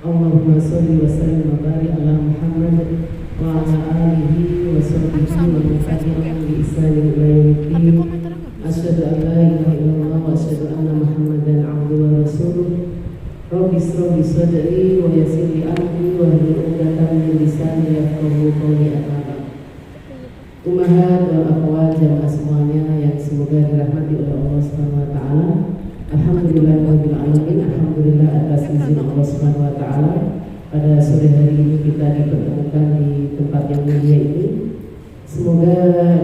Allahumma sholli wa sallim wa barik ala Muhammad wa ala alihi wa sahbihi wa man tabi'ahum bi ihsan ila yaumiddin. Asyhadu an la ilaha illallah wa asyhadu anna Muhammadan abduhu wa rasuluh. Rabbi ishrah li sadri wa yassir li amri wa hlul 'uqdatam min lisani yafqahu qawli. Ummahat wal akhwat jamaah semuanya yang semoga dirahmati oleh Allah Subhanahu wa taala. Alhamdulillahirabbil alamin. Alhamdulillah atas izin Allah Subhanahu wa taala pada sore hari ini kita dipertemukan di tempat yang mulia ini. Semoga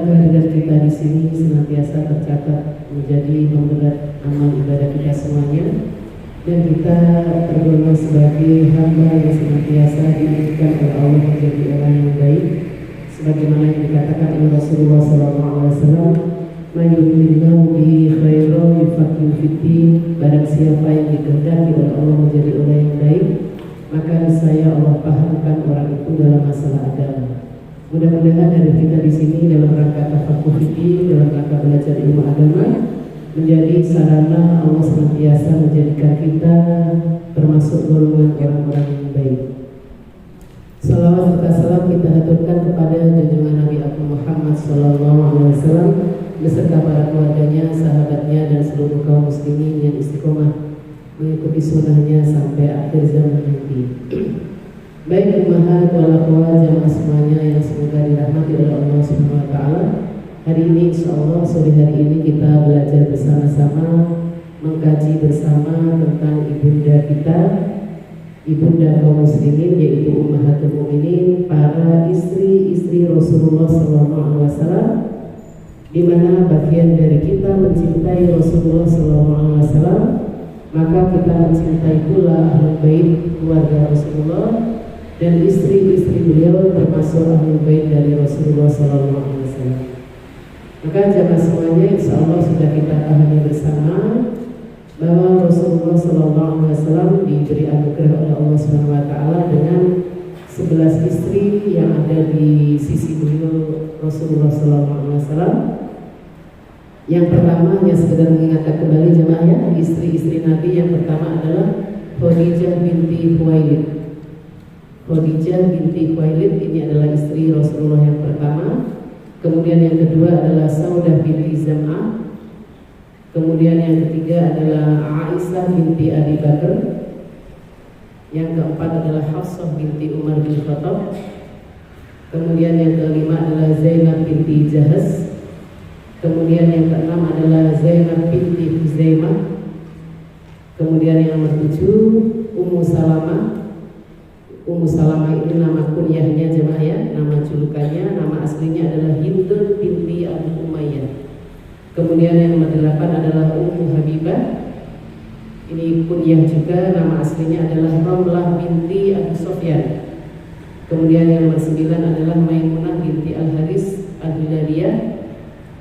kehadiran kita di sini senantiasa tercatat menjadi pemberat amal ibadah kita semuanya, dan kita tergolong sebagai hamba yang senantiasa diinginkan oleh Allah menjadi orang yang baik, sebagaimana yang dikatakan oleh Rasulullah SAW, "Mayuridillahu bihi khairan yufaqihu fiddin." Barang siapa yang dikehendaki oleh Allah menjadi orang yang baik, maka saya Allah pahamkan orang itu dalam masalah agama. Mudah-mudahan dari kita di sini dalam rangka tafaqquh fiddin, dalam rangka belajar ilmu agama, menjadi sarana Allah senantiasa menjadikan kita termasuk golongan orang-orang yang baik. Salawat serta salam kita haturkan kepada junjungan Nabi Muhammad SAW beserta para keluarganya, sahabatnya, dan seluruh kaum muslimin yang istiqomah mengikuti sunnahnya sampai akhir zaman nanti. Baik ummahat wal akhwat jamaah semuanya yang semoga dirahmati oleh Allah Subhanahu wa taala. Hari ini insyaallah sore hari ini kita belajar bersama-sama, mengkaji bersama tentang ibunda kita, ibunda kaum muslimin, yaitu ummahatul mukminin, para istri-istri Rasulullah SAW, di mana bagian dari kita mencintai Rasulullah SAW, maka kita mencintai pula ahlul bait, keluarga Rasulullah, dan istri-istri beliau termasuk ahlul bait dari Rasulullah SAW. Maka jamaah semuanya insyaallah sudah kita pahami bersama bahwa Rasulullah SAW diberi anugerah oleh Allah Subhanahu wa taala dengan 11 istri yang ada di sisi beliau Rasulullah SAW. Yang pertama, yang sekedar mengingatkan kembali jemaah ya, istri-istri Nabi yang pertama adalah Khadijah binti Khuwailid. Khadijah binti Khuwailid ini adalah istri Rasulullah yang pertama. Kemudian yang kedua adalah Saudah binti Zam'ah. Kemudian yang ketiga adalah Aisyah binti Abi Bakar. Yang keempat adalah Hafsah binti Umar bin Khattab. Kemudian yang kelima adalah Zainab binti Jahaz. Kemudian yang keenam adalah Zainab binti Huzaimah. Kemudian yang nomor 7 Ummu Salamah. Ummu Salamah ini nama kunyahnya jemaah ya, nama julukannya, nama aslinya adalah Hindun binti Abu Umayyah. Kemudian yang nomor 8 adalah Ummu Habibah. Ini kunyah juga, nama aslinya adalah Ramlah binti Abu Sufyan. Kemudian yang nomor 9 adalah Maimunah binti Al-Haris Al-Hilaliyah.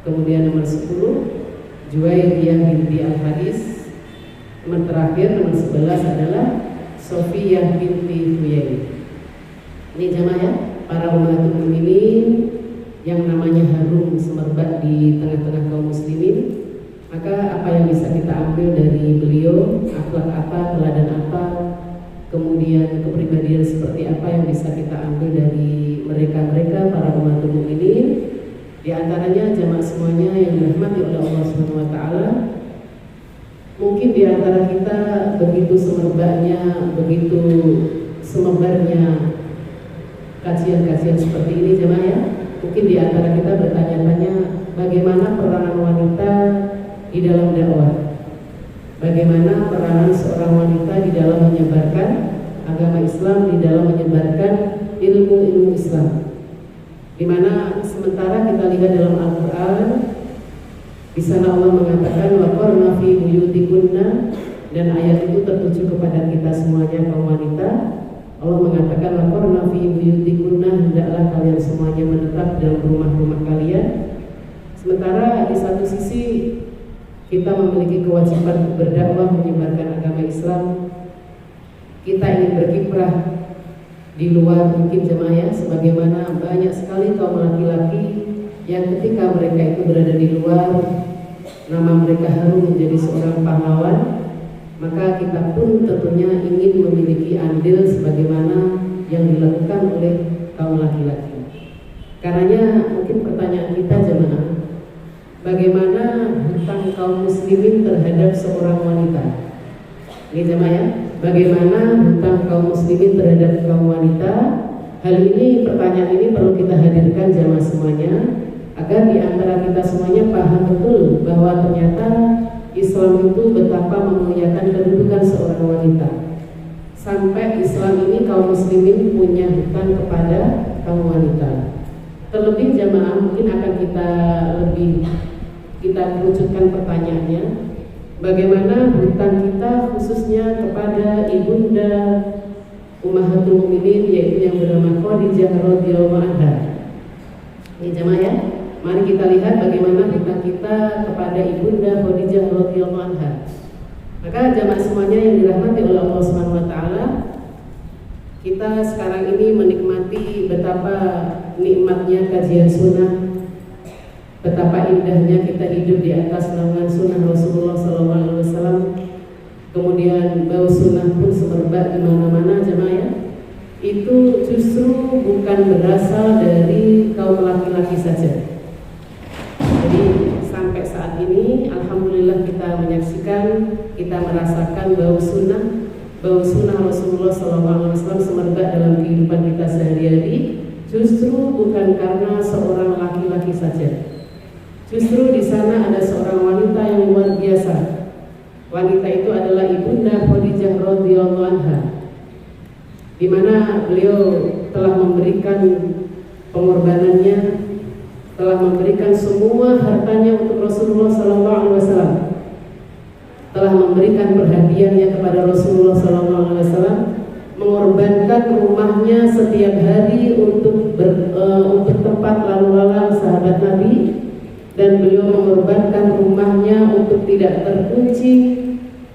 Kemudian nomor 10 Juwairiyah binti Al-Haris. Nomor terakhir nomor 11 adalah Sofiyah binti Huyai. Ini jamaah ya, para ummahatul mukminin yang namanya harum semerbak di tengah-tengah kaum muslimin. Maka apa yang bisa kita ambil dari beliau, akhlak apa, teladan apa, kemudian kepribadian seperti apa yang bisa kita ambil dari mereka-mereka para ummahatul mukminin. Di antaranya jamaah semuanya yang dirahmati oleh Allah Subhanahu wa taala, mungkin di antara kita begitu semerbaknya, begitu semebarnya kajian-kajian seperti ini jemaah ya. Mungkin di antara kita bertanya-tanya bagaimana peranan wanita di dalam dakwah, bagaimana peranan seorang wanita di dalam menyebarkan agama Islam, di dalam menyebarkan ilmu-ilmu Islam. Di mana sementara kita lihat dalam Al-Quran, di sana Allah mengatakan waqarna fi buyutikunna, dan ayat itu tertuju kepada kita semuanya kaum wanita. Allah mengatakan waqarna fi buyutikunna, hendaklah kalian semuanya menetap dalam rumah-rumah kalian. Sementara di satu sisi kita memiliki kewajiban berdakwah menyebarkan agama Islam. Kita ingin berkiprah di luar mungkin jemaah ya, sebagaimana banyak sekali kaum laki-laki yang ketika mereka itu berada di luar, nama mereka harum menjadi seorang pahlawan, maka kita pun tentunya ingin memiliki andil muslimin terhadap seorang wanita. Ini jemaah ya, bagaimana hutang kaum muslimin terhadap kaum wanita? Hal ini, pertanyaan ini perlu kita hadirkan jemaah semuanya, agar di antara kita semuanya paham betul bahwa ternyata Islam itu betapa memuliakan kedudukan seorang wanita. Sampai Islam ini kaum muslimin punya hutang kepada kaum wanita. Terlebih jemaah, mungkin akan kita kerucutkan pertanyaannya, bagaimana hutang kita khususnya kepada ibunda Ummahatul Mukminin, yaitu yang bernama Khadijah radhiyallahu anha. Ini jemaah ya, mari kita lihat bagaimana hutang kita kepada ibunda Khadijah radhiyallahu anha. Maka jemaah semuanya yang dirahmati oleh Allah Subhanahu wa taala, kita sekarang ini menikmati betapa nikmatnya kajian sunnah, betapa indahnya kita hidup di atas naungan sunnah Rasulullah SAW. Kemudian bau sunnah pun semerbak di mana-mana jemaah ya. Itu justru bukan berasal dari kaum laki-laki saja. Jadi sampai saat ini alhamdulillah kita menyaksikan, kita merasakan bau sunnah Rasulullah SAW semerbak dalam kehidupan kita sehari-hari. Justru bukan karena seorang laki-laki saja. Justru di sana ada seorang wanita yang luar biasa. Wanita itu adalah ibunda Khadijah radhiyallahu anha, di mana beliau telah memberikan pengorbanannya, telah memberikan semua hartanya untuk Rasulullah SAW, telah memberikan perhatiannya kepada Rasulullah SAW, mengorbankan rumahnya setiap hari untuk tempat lalu lalang sahabat Nabi, dan beliau mengorbankan rumahnya untuk tidak terkunci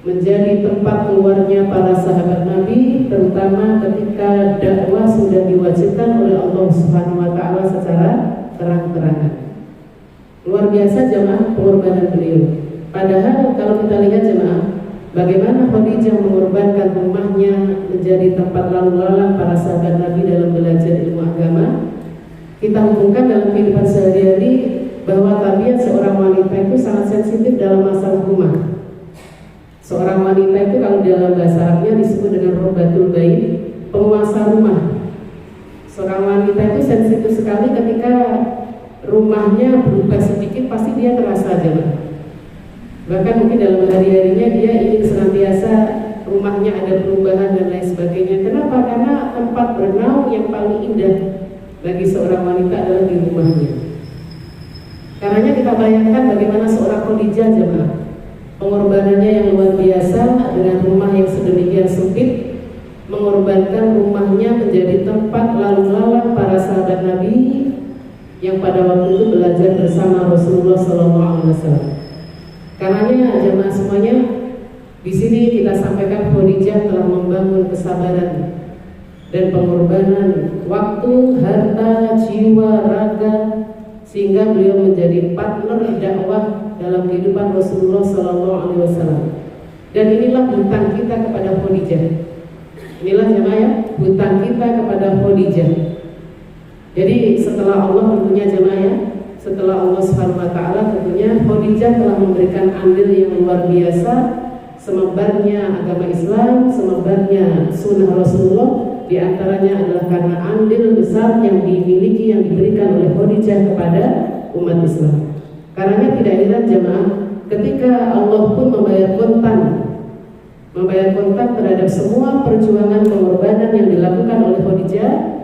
menjadi tempat keluarnya para sahabat Nabi, terutama ketika dakwah sudah diwajibkan oleh Allah Subhanahu wa taala secara terang-terangan. Luar biasa jemaah pengorbanan beliau. Padahal kalau kita lihat jemaah, bagaimana Khadijah mengorbankan rumahnya menjadi tempat lalu lalang para sahabat Nabi dalam belajar ilmu agama, kita hubungkan dalam kehidupan sehari-hari bahwa tabiat seorang wanita itu sangat sensitif dalam masalah rumah. Seorang wanita itu kalau dalam bahasa Arabnya disebut dengan Rabbatul Bait, penguasa rumah. Seorang wanita itu sensitif sekali ketika rumahnya berubah sedikit, pasti dia terasa aja. Bahkan mungkin dalam hari-harinya dia ingin senantiasa rumahnya ada perubahan dan lain sebagainya. Kenapa? Karena tempat bernaung yang paling indah bagi seorang wanita adalah di rumahnya. Karena kita bayangkan bagaimana seorang Khadijah jemaah, pengorbanannya yang luar biasa dengan rumah yang sedemikian sempit, mengorbankan rumahnya menjadi tempat lalu lalang para sahabat Nabi yang pada waktu itu belajar bersama Rasulullah SAW. Karenanya jemaah semuanya, di sini kita sampaikan Khadijah telah membangun kesabaran dan pengorbanan waktu, harta, jiwa, raga, sehingga beliau menjadi partner dakwah dalam kehidupan Rasulullah SAW. Dan inilah hutang kita kepada Khadijah. Inilah jemaah ya, hutang kita kepada Khadijah. Jadi setelah Allah tentunya jemaah ya, setelah Allah Subhanahu wa taala tentunya Khadijah telah memberikan andil yang luar biasa, semebarnya agama Islam, semebarnya sunnah Rasulullah. Di antaranya adalah karena andil besar yang dimiliki, yang diberikan oleh Khadijah kepada umat Islam. Karena tidak heran jemaah, ketika Allah pun membayar kontan terhadap semua perjuangan pengorbanan yang dilakukan oleh Khadijah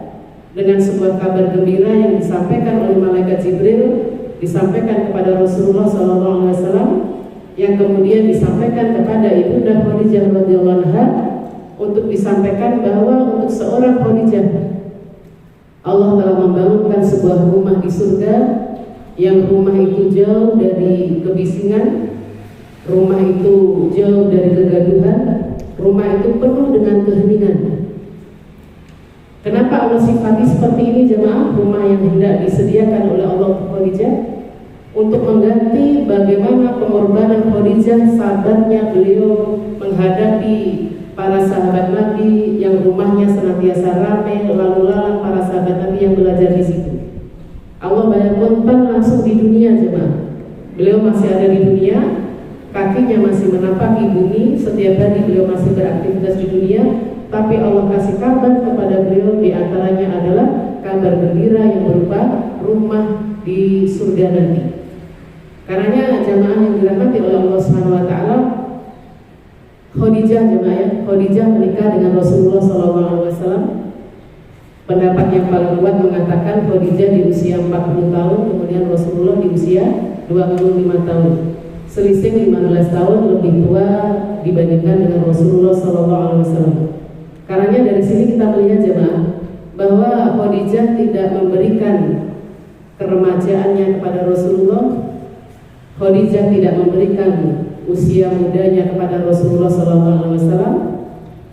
dengan sebuah kabar gembira yang disampaikan oleh malaikat Jibril, disampaikan kepada Rasulullah SAW, yang kemudian disampaikan kepada ibunda Khadijah radhiyallahu anha, untuk disampaikan bahwa untuk seorang Khadijah Allah telah membangunkan sebuah rumah di surga, yang rumah itu jauh dari kebisingan, rumah itu jauh dari kegaduhan, rumah itu penuh dengan keheningan. Kenapa Allah sifati seperti ini jemaah? Rumah yang hendak disediakan oleh Allah untuk Khadijah untuk mengganti bagaimana pengorbanan Khadijah, sahabatnya beliau, menghadapi para sahabat Nabi yang rumahnya senantiasa ramai, lalu lalang para sahabat Nabi yang belajar di situ. Allah bayar kontan langsung di dunia jemaah. Beliau masih ada di dunia, kakinya masih menapaki bumi, setiap hari beliau masih beraktivitas di dunia, tapi Allah kasih kabar kepada beliau, di antaranya adalah kabar gembira yang berupa rumah di surga nanti. Karenanya jamaah yang dirahmati oleh Allah Subhanahu wa taala, Khadijah Khadijah menikah dengan Rasulullah SAW. Pendapat yang paling kuat mengatakan Khadijah di usia 40 tahun, kemudian Rasulullah di usia 25 tahun. Selisih 15 tahun lebih tua dibandingkan dengan Rasulullah SAW. Karenanya dari sini kita melihat jemaah bahwa Khadijah tidak memberikan keremajaannya kepada Rasulullah. Khadijah tidak memberikan usia mudanya kepada Rasulullah SAW.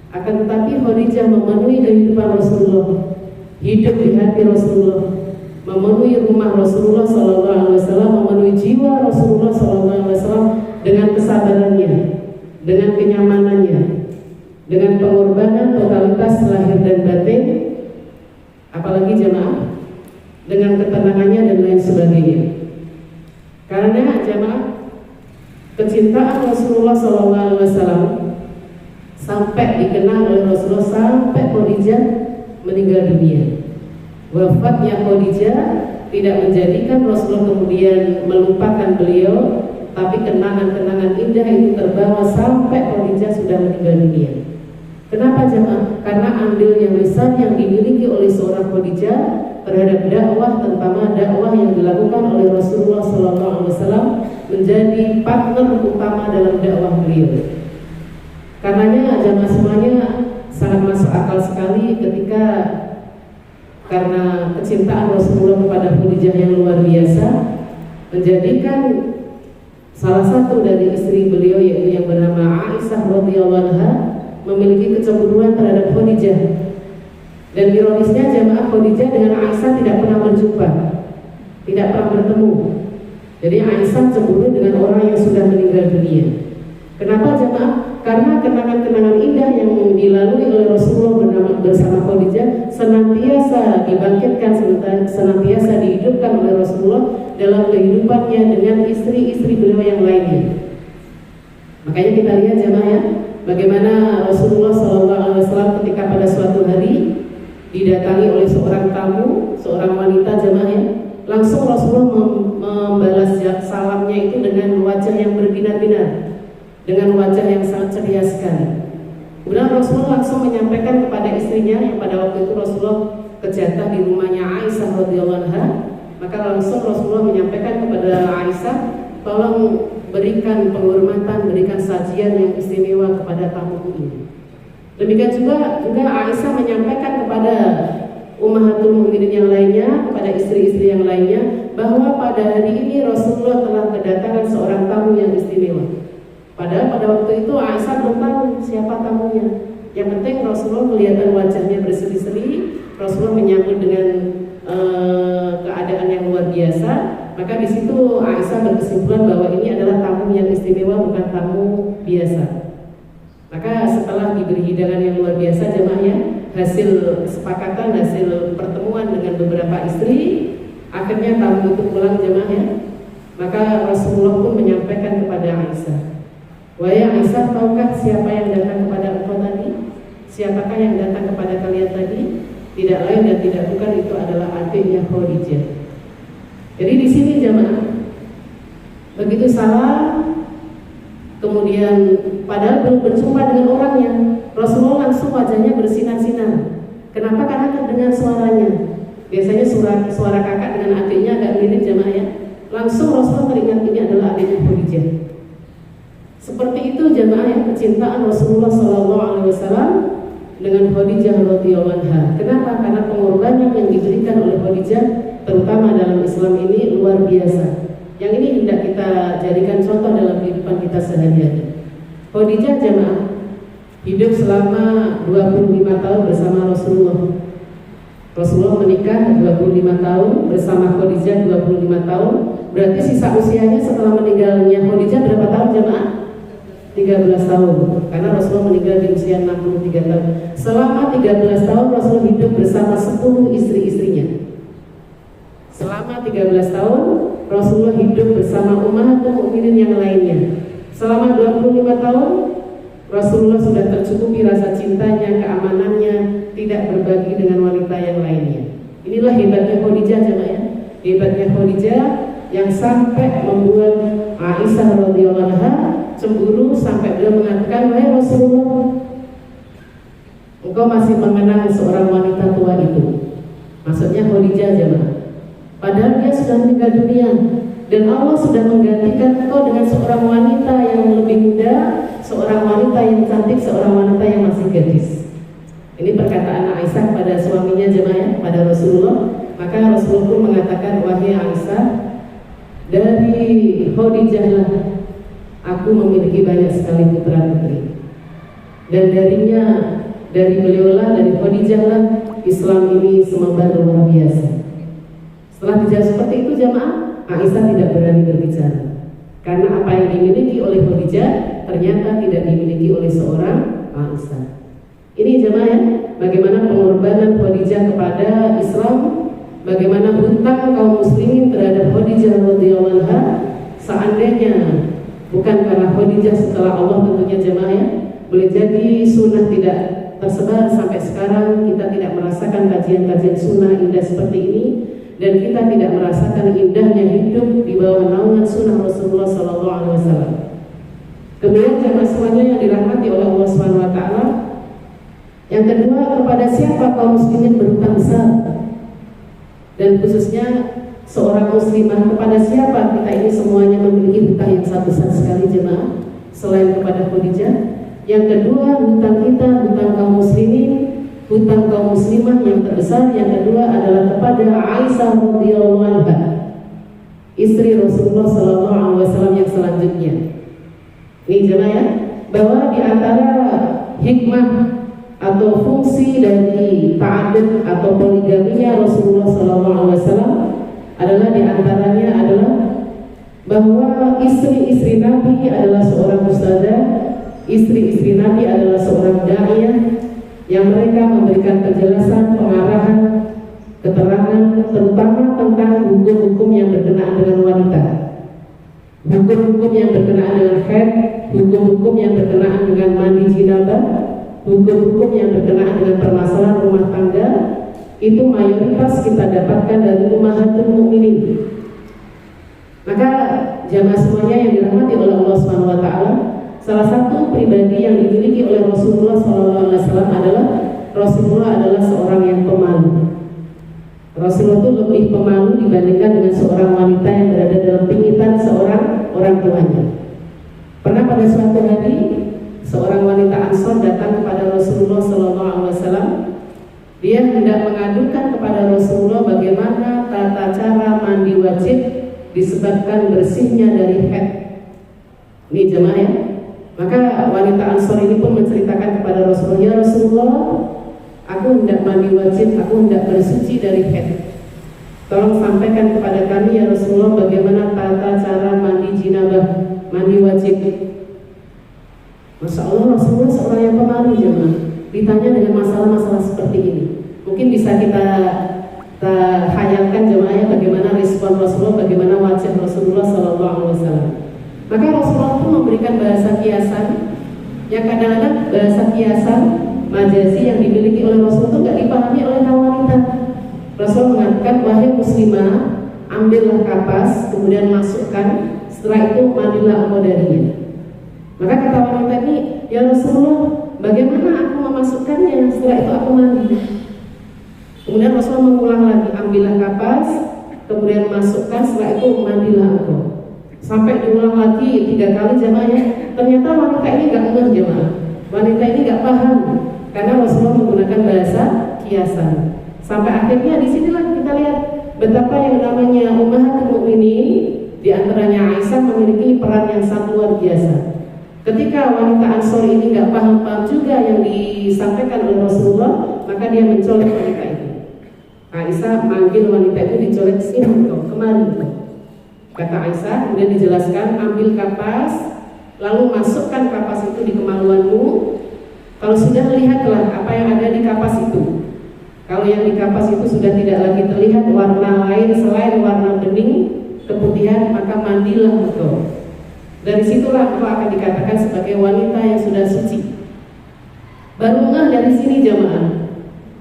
Akan tetapi Khadijah memenuhi kehidupan Rasulullah, hidup di hati Rasulullah, memenuhi rumah Rasulullah SAW, memenuhi jiwa Rasulullah SAW dengan kesabarannya, dengan kenyamanannya, dengan pengorbanan totalitas lahir dan batin, apalagi jamaah dengan ketenangannya dan lain sebagainya. Karena jamaah kecintaan Rasulullah SAW sampai dikenal oleh Rasulullah sampai Khadijah meninggal dunia. Wafatnya Khadijah tidak menjadikan Rasulullah kemudian melupakan beliau, tapi kenangan-kenangan indah itu terbawa sampai Khadijah sudah meninggal dunia. Kenapa jemaah? Karena andil yang besar yang dimiliki oleh seorang Khadijah terhadap dakwah, terutama dakwah yang dilakukan oleh Rasulullah SAW, menjadi partner utama dalam dakwah beliau. Karenanya jemaah semuanya sangat masuk akal sekali ketika karena kecintaan Rasulullah kepada Khadijah yang luar biasa menjadikan salah satu dari istri beliau yaitu yang bernama Aisyah radhiyallahu anha memiliki kecemburuan terhadap Khadijah. Dan ironisnya jemaah Khadijah dengan Aisyah tidak pernah berjumpa, tidak pernah bertemu. Jadi Aisyah cemburu dengan orang yang sudah meninggal dunia. Kenapa jemaah? Karena kenangan-kenangan indah yang dilalui oleh Rasulullah bersama Khadijah senantiasa dibangkitkan, senantiasa dihidupkan oleh Rasulullah dalam kehidupannya dengan istri-istri beliau yang lainnya. Makanya kita lihat jemaah ya, bagaimana Rasulullah SAW ketika pada suatu hari didatangi oleh seorang tamu, seorang wanita jemaah ya, langsung Rasulullah membalas salamnya itu dengan wajah yang berbinar-binar, dengan wajah yang sangat ceria sekali. Kemudian Rasulullah langsung menyampaikan kepada istrinya yang pada waktu itu Rasulullah kejatah di rumahnya Aisyah radhiyallahu anha, maka langsung Rasulullah menyampaikan kepada Aisyah, tolong berikan penghormatan, berikan sajian yang istimewa kepada tamu ini. Demikian juga Aisyah menyampaikan kepada ummahatul mukminin yang lainnya, kepada istri-istri yang lainnya, bahwa pada hari ini Rasulullah telah kedatangan seorang tamu yang istimewa. Padahal pada waktu itu Aisyah belum tahu siapa tamunya. Yang penting Rasulullah kelihatan wajahnya berseri-seri, Rasulullah menyambut dengan keadaan yang luar biasa. Maka di situ Aisyah berkesimpulan bahwa ini adalah tamu yang istimewa, bukan tamu biasa. Maka setelah diberi hidangan yang luar biasa jemaahnya, hasil kesepakatan, hasil pertemuan dengan beberapa istri, akhirnya tamu itu pulang jemaahnya. Maka Rasulullah pun menyampaikan kepada Aisyah, wahai Aisyah, tahukah siapa yang datang kepada engkau tadi? Siapakah yang datang kepada kalian tadi? Tidak lain dan tidak bukan, itu adalah adiknya Khadijah. Jadi di sini jemaah begitu salah, kemudian padahal belum berjumpa dengan orangnya, Rasulullah langsung wajahnya bersinar-sinar. Kenapa? Karena terdengar suaranya. Biasanya suara kakak dengan adiknya agak mirip jemaah ya. Langsung Rasulullah teringat ini adalah adiknya Khadijah. Seperti itu jemaah yang kecintaan Rasulullah SAW dengan Khadijah radhiyallahu anha. Kenapa? Karena pengorbanan yang diberikan oleh Khadijah, terutama dalam Islam ini, luar biasa. Yang ini hendak kita jadikan contoh dalam kehidupan kita sehari-hari. Khadijah jemaah hidup selama 25 tahun bersama Rasulullah. Rasulullah menikah 25 tahun bersama Khadijah 25 tahun. Berarti sisa usianya setelah meninggalnya Khadijah berapa tahun jemaah? 13 tahun. Karena Rasulullah meninggal di usia 63 tahun. Selama 13 tahun Rasulullah hidup bersama 10 istri-istrinya. Selama 13 tahun Rasulullah hidup bersama ummahatul mukminin yang lainnya. Selama 25 tahun Rasulullah sudah tercukupi rasa cintanya, keamanannya, tidak berbagi dengan wanita yang lainnya. Inilah hebatnya Khadijah jemaah. Hebatnya Khadijah yang sampai membuat Aisyah radhiyallahu anha cemburu sampai beliau mengatakan, "Wahai Rasulullah, engkau masih mengenang seorang wanita tua itu." Maksudnya Khadijah jemaah. Padahal dia sudah meninggal dunia dan Allah sudah menggantikan engkau dengan seorang wanita yang lebih muda, seorang wanita yang cantik, seorang wanita yang masih gadis. Ini perkataan Aisyah pada suaminya jemaah, pada Rasulullah. Maka Rasulullah pun mengatakan, "Wahai Aisyah, dari Khadijah lah aku memiliki banyak sekali putra putri, dan darinya, dari beliaulah, dari Khadijah lah Islam ini semebar luar biasa." Setelah dijawab seperti itu jemaah, Aisyah tidak berani berbicara karena apa yang dimiliki oleh Khadijah ternyata tidak dimiliki oleh seorang Aisyah. Ini jemaah ya, bagaimana pengorbanan Khadijah kepada Islam, bagaimana hutang kaum muslimin terhadap Khadijah radhiyallahu anha. Seandainya bukan karena Khadijah, setelah Allah tentunya jemaah ya, boleh jadi sunnah tidak tersebar sampai sekarang, kita tidak merasakan kajian-kajian sunnah indah seperti ini, dan kita tidak merasakan indahnya hidup di bawah naungan sunnah Rasulullah SAW. Kemudian jemaah semuanya yang dirahmati oleh Allah SWT, yang kedua, kepada siapa kaum muslimin berhutang besar, dan khususnya seorang muslimah, kepada siapa kita ini semuanya memiliki hutang yang sangat besar sekali jemaah, selain kepada Khadijah. Yang kedua, hutang kita, hutang kaum muslimin, hutang kaum muslimah yang terbesar yang kedua adalah kepada Aisyah radhiyallahu anha, istri Rasulullah SAW yang selanjutnya. Ini jemaah ya, bahwa di antara hikmah atau fungsi dari ta'addud atau poligaminya Rasulullah SAW adalah di antaranya adalah bahwa istri-istri Nabi adalah seorang ustadzah, istri-istri Nabi adalah seorang da'iyah yang mereka memberikan penjelasan, pengarahan, keterangan terutama tentang hukum-hukum yang berkenaan dengan wanita, hukum-hukum yang berkenaan dengan haid, hukum-hukum yang berkenaan dengan mandi jinabah, hukum-hukum yang berkenaan dengan permasalahan rumah tangga. Itu mayoritas kita dapatkan dari ummahatul mukminin. Maka jamaah semuanya yang dirahmati oleh Allah SWT, salah satu pribadi yang dimiliki oleh Rasulullah SAW adalah Rasulullah adalah seorang yang pemalu. Rasulullah itu lebih pemalu dibandingkan dengan seorang wanita yang berada dalam pingitan seorang orang tuanya. Pernah pada suatu hari seorang wanita Ansor datang kepada Rasulullah SAW. Dia hendak mengadukan kepada Rasulullah bagaimana tata cara mandi wajib disebabkan bersihnya dari haid. Ini jemaah ya. Maka wanita Ansor ini pun menceritakan kepada Rasulullah, "Ya Rasulullah, aku hendak mandi wajib, aku hendak bersuci dari haid. Tolong sampaikan kepada kami ya Rasulullah bagaimana tata cara mandi jinabah, mandi wajib." Masya Allah, Rasulullah seorang yang pemalu jemaah, ditanya dengan masalah-masalah seperti ini. Mungkin bisa kita hayalkan jemaahnya bagaimana respon Rasulullah, bagaimana wajah Rasulullah SAW. Maka Rasulullah pun memberikan bahasa kiasan yang kadang-kadang bahasa kiasan majazi yang dimiliki oleh Rasulullah itu nggak dipahami oleh kaum wanita. Rasul mengatakan, "Wahai muslimah, ambillah kapas, kemudian masukkan, setelah itu mandilah engkau darinya." Maka kata wanita ini, "Ya Rasulullah, bagaimana aku memasukkannya? Setelah itu aku mandi." Kemudian Rasulullah mengulang lagi, "Ambillah kapas, kemudian masukkan, setelah itu mandilah engkau." Sampai diulang lagi 3 kali jemaahnya. Ternyata wanita ini gak ngeh jemaah. Wanita ini gak paham karena Rasulullah menggunakan bahasa kiasan. Sampai akhirnya disinilah kita lihat betapa yang namanya ummahatul mukminin, di antaranya Aisyah, memiliki peran yang sangat luar biasa. Ketika wanita Ansor ini gak paham-paham juga yang disampaikan oleh Rasulullah, maka dia mencolek wanita itu. Aisyah manggil wanita itu, dicolek, "Sini kau, kemari." Kata Aisyah, kemudian dijelaskan, "Ambil kapas, lalu masukkan kapas itu di kemaluanmu. Kalau sudah, lihatlah apa yang ada di kapas itu. Kalau yang di kapas itu sudah tidak lagi terlihat warna lain selain warna bening, keputihan, maka mandilah engkau." Dari situlah engkau akan dikatakan sebagai wanita yang sudah suci. Baru ngeh dari sini jamaah.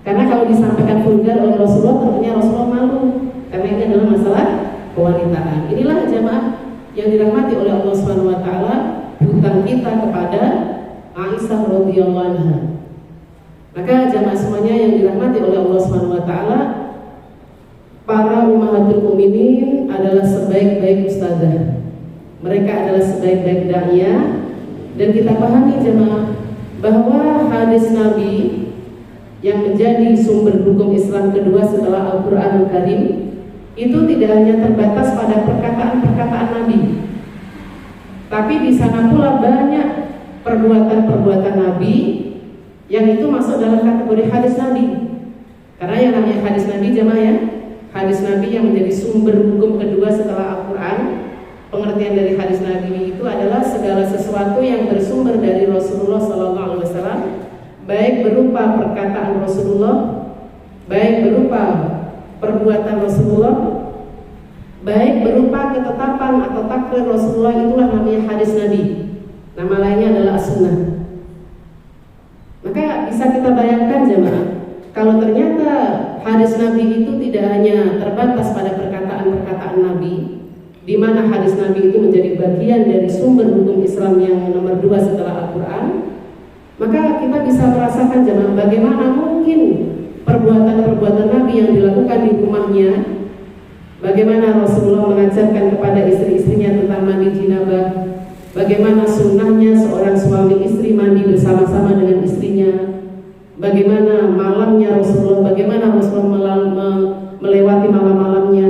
Karena kalau disampaikan vulgar oleh Rasulullah, tentunya Rasulullah malu. Karena ini adalah masalah kewanitaan. Inilah jamaah yang dirahmati oleh Allah Subhanahu wa taala, hutang kita kepada Aisyah radhiyallahu anha. Maka jamaah semuanya yang dirahmati oleh Allah Subhanahu wa taala, para ummahatul mukminin adalah sebaik-baik ustazah. Mereka adalah sebaik-baik da'iyah, dan kita pahami jemaah bahwa hadis Nabi yang menjadi sumber hukum Islam kedua setelah Al-Qur'anul Karim itu tidak hanya terbatas pada perkataan-perkataan Nabi, tapi di sana pula banyak perbuatan-perbuatan Nabi yang itu masuk dalam kategori hadis Nabi. Karena yang namanya hadis Nabi jemaah ya, hadis Nabi yang menjadi sumber hukum kedua setelah Al-Quran, pengertian dari hadis Nabi itu adalah segala sesuatu yang bersumber dari Rasulullah SAW, baik berupa perkataan Rasulullah, baik berupa perbuatan Rasulullah, baik berupa ketetapan atau takrir Rasulullah, itulah namanya hadis Nabi. Nama lainnya adalah as-sunnah. Maka bisa kita bayangkan jemaah, kalau ternyata hadis Nabi itu tidak hanya terbatas pada perkataan-perkataan Nabi, di mana hadis Nabi itu menjadi bagian dari sumber hukum Islam yang nomor 2 setelah Al-Quran, maka kita bisa merasakan jemaah bagaimana mungkin perbuatan-perbuatan Nabi yang dilakukan di rumahnya, bagaimana Rasulullah mengajarkan kepada istri-istrinya tentang mandi jinabah, bagaimana sunnahnya seorang suami istri mandi bersama-sama dengan istrinya, bagaimana malamnya Rasulullah, bagaimana Rasulullah melewati malam-malamnya,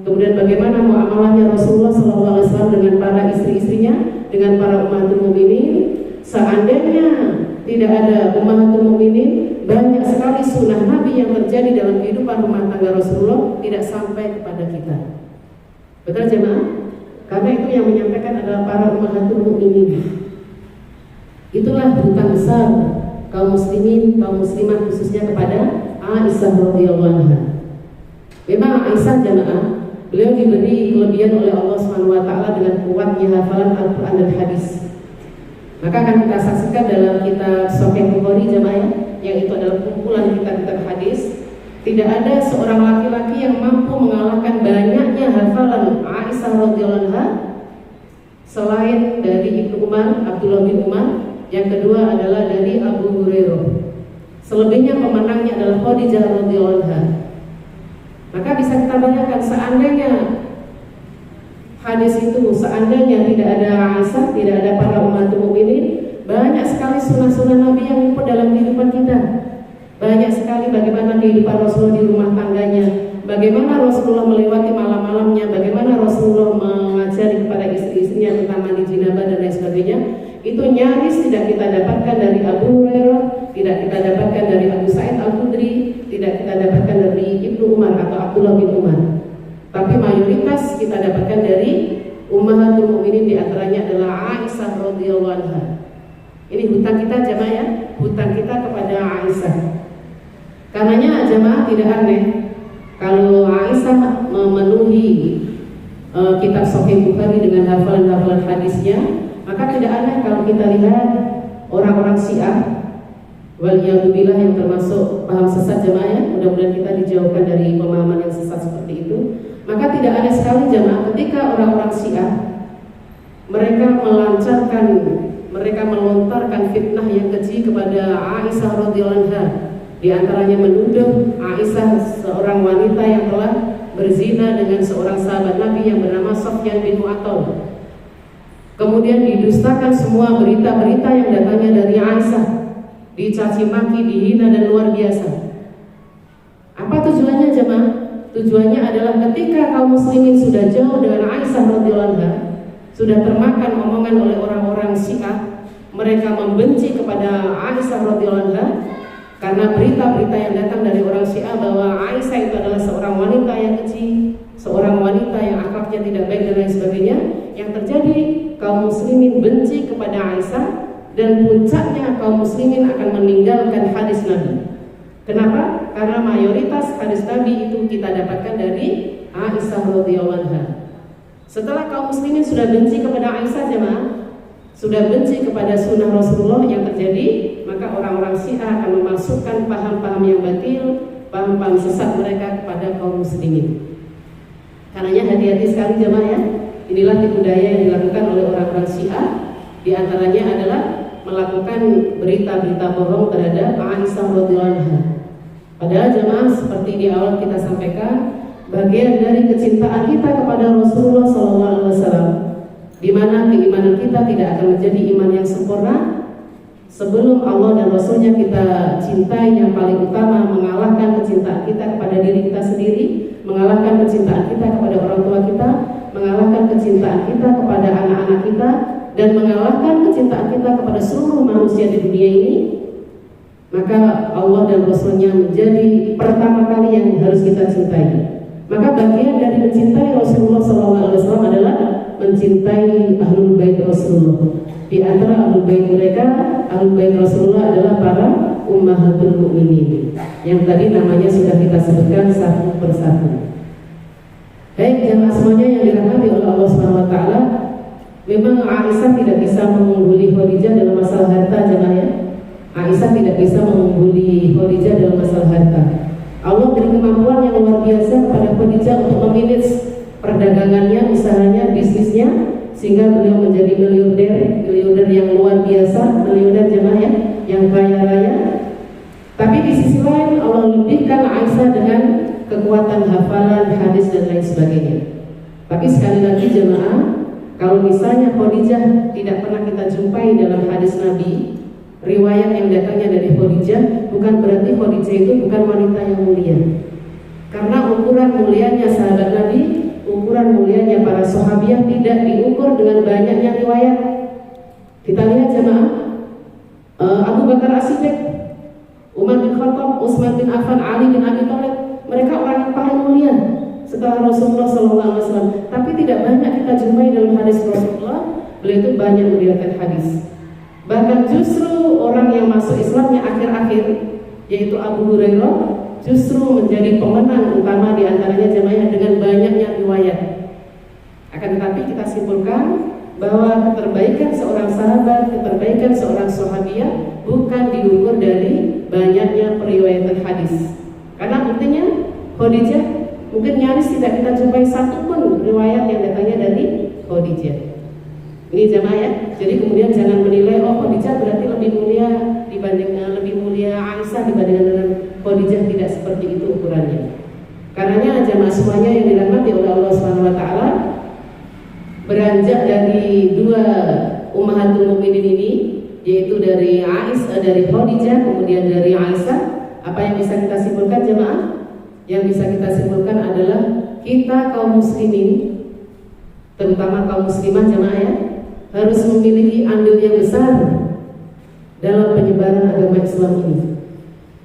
kemudian bagaimana muamalahnya Rasulullah SAW dengan para istri-istrinya, dengan para ummahatul mukminin. Seandainya tidak ada ummahatul mukminin, banyak sekali sunnah Nabi yang terjadi dalam kehidupan rumah tangga Rasulullah tidak sampai kepada kita. Betul jemaah? Karena itu yang menyampaikan adalah para ummahatul mukminin. Itulah hutang besar kaum muslimin, kaum muslimat khususnya kepada Aisyah radhiyallahu anha. Memang Aisyah jemaah, beliau diberi kelebihan oleh Allah Subhanahu wa taala dengan kuatnya hafalan Al-Qur'an dan hadis. Maka akan kita saksikan dalam kitab Sahih Bukhari jemaah, yang itu adalah kumpulan kitab-kitab hadis. Tidak ada seorang laki-laki yang mampu mengalahkan banyaknya hafalan Aisyah radhiyallahu anha selain dari Ibnu Umar, Abdullah bin Umar. Yang kedua adalah dari Abu Hurairah. Selebihnya pemenangnya adalah Khadijah radhiyallahu anha. Maka bisa kita bayangkan seandainya hadis itu, seandainya tidak ada Aisyah, tidak ada para ummatul mukminin, banyak sekali sunnah-sunnah Nabi yang luput dalam kehidupan kita. Banyak sekali bagaimana kehidupan Rasulullah di rumah tangganya, bagaimana Rasulullah melewati malam-malamnya, bagaimana Rasulullah mengajari kepada istri-istrinya tentang mandi jinabah dan lain sebagainya. Itu nyaris tidak kita dapatkan dari Abu Hurairah, tidak kita dapatkan dari Abu Sa'id Al-Khudri, tidak kita dapatkan dari Ibnu Umar atau Abdullah bin Umar. Tapi mayoritas kita dapatkan dari ummahatul mukminin, di antaranya adalah Aisyah radhiyallahu anha. Ini hutang kita jemaah ya, hutang kita kepada Aisyah. Karenanya jemaah tidak aneh kalau Aisyah memenuhi kitab Sahih Bukhari dengan hafalan-hafalan hadisnya, maka tidak aneh kalau kita lihat orang-orang Syiah waliyadzubillah yang termasuk paham sesat jemaah ya, mudah-mudahan kita dijauhkan dari pemahaman yang sesat seperti itu. Maka tidak aneh sekali jemaah ketika orang-orang Syiah mereka melontarkan fitnah yang keji kepada Aisyah radhiyallahu anha. Di antaranya menuduh Aisyah seorang wanita yang telah berzina dengan seorang sahabat Nabi yang bernama Sufyan bin Mu'attal. Kemudian didustakan semua berita-berita yang datangnya dari Aisyah, dicaci maki, dihina dan luar biasa. Apa tujuannya jemaah? Tujuannya adalah ketika kaum muslimin sudah jauh dengan Aisyah radhiyallahu anha, sudah termakan omongan oleh orang-orang Syiah, mereka membenci kepada Aisyah radhiyallahu anha karena berita-berita yang datang dari orang Syiah bahwa Aisyah itu adalah seorang wanita yang keji, seorang wanita yang akhlaknya tidak baik dan lain sebagainya. Yang terjadi, kaum muslimin benci kepada Aisyah, dan puncaknya kaum muslimin akan meninggalkan hadis Nabi. Kenapa? Karena mayoritas hadis Nabi itu kita dapatkan dari Aisyah radhiyallahu anha. Setelah kaum muslimin sudah benci kepada Aisyah jemaah, sudah benci kepada sunnah Rasulullah yang terjadi, maka orang-orang Syiah akan memasukkan paham-paham yang batil, paham-paham sesat mereka kepada kaum muslimin. Karenanya hati-hati sekali jemaah ya. Inilah tipu daya yang dilakukan oleh orang-orang Syiah. Di antaranya adalah melakukan berita-berita bohong terhadap Aisyah radhiyallahu anha. Padahal jemaah seperti di awal kita sampaikan, bagian dari kecintaan kita kepada Rasulullah SAW, di mana keimanan kita tidak akan menjadi iman yang sempurna sebelum Allah dan Rasulnya kita cintai yang paling utama, mengalahkan kecintaan kita kepada diri kita sendiri, mengalahkan kecintaan kita kepada orang tua kita, mengalahkan kecintaan kita kepada anak-anak kita, dan mengalahkan kecintaan kita kepada seluruh manusia di dunia ini. Maka Allah dan Rasulnya menjadi pertama kali yang harus kita cintai. Maka bagian dari mencintai Rasulullah SAW adalah mencintai Ahlul Bait Rasulullah. Di antara Ahlul Bait mereka, Ahlul Bait Rasulullah adalah para Ummahatul Mukminin, yang tadi namanya sudah kita sebutkan satu persatu. Baik jemaah semuanya yang dirahmati oleh Allah SWT, memang Aisyah tidak bisa mengungguli Khadijah dalam masalah harta jemaah ya. Aisyah tidak bisa mengungguli Khadijah dalam masalah harta. Allah beri kemampuan yang luar biasa kepada Khadijah untuk memanage perdagangannya, usahanya, bisnisnya, sehingga beliau menjadi miliarder yang luar biasa, miliarder jemaah ya, yang kaya raya. Tapi di sisi lain Allah lebihkan Aisyah dengan kekuatan hafalan, hadis dan lain sebagainya. Tapi sekali lagi jemaah, kalau misalnya Khadijah tidak pernah kita jumpai dalam hadis Nabi, riwayat yang datangnya dari Khadijah, bukan berarti Khadijah itu bukan wanita yang mulia. Karena ukuran mulianya sahabat Nabi, ukuran mulianya para sahabiah tidak diukur dengan banyaknya riwayat. Kita lihat jemaah, Abu Bakar As-Siddiq, Umar bin Khattab, Utsman bin Affan, Ali bin Abi Thalib, mereka orang yang paling mulia setelah Rasulullah SAW. Tapi tidak banyak kita jumpai dalam hadis Rasulullah, beliau itu banyak meriwayatkan hadis. Bahkan justru orang yang masuk Islamnya akhir-akhir, yaitu Abu Hurairah, justru menjadi pemenang utama di antaranya jemaah dengan banyaknya riwayat. Akan tetapi kita simpulkan bahwa keterbaikan seorang sahabat, keterbaikan seorang sahabiah bukan diukur dari banyaknya periwayatan hadis. Karena buktinya Khadijah mungkin nyaris tidak kita jumpai satu pun riwayat yang datangnya dari Khadijah. Ini jamaah ya. Jadi kemudian jangan menilai Khadijah berarti lebih mulia dibandingkan Aisyah dibandingkan dengan Khadijah, tidak seperti itu ukurannya. Karenanya jamaah semuanya yang dirahmati oleh Allah SWT, beranjak dari dua Ummahatul Mukminin ini, yaitu dari Khadijah kemudian dari Aisyah, apa yang bisa kita simpulkan jemaah? Yang bisa kita simpulkan adalah kita kaum muslimin, terutama kaum muslimah jemaah ya, harus memiliki andil yang besar dalam penyebaran agama Islam ini.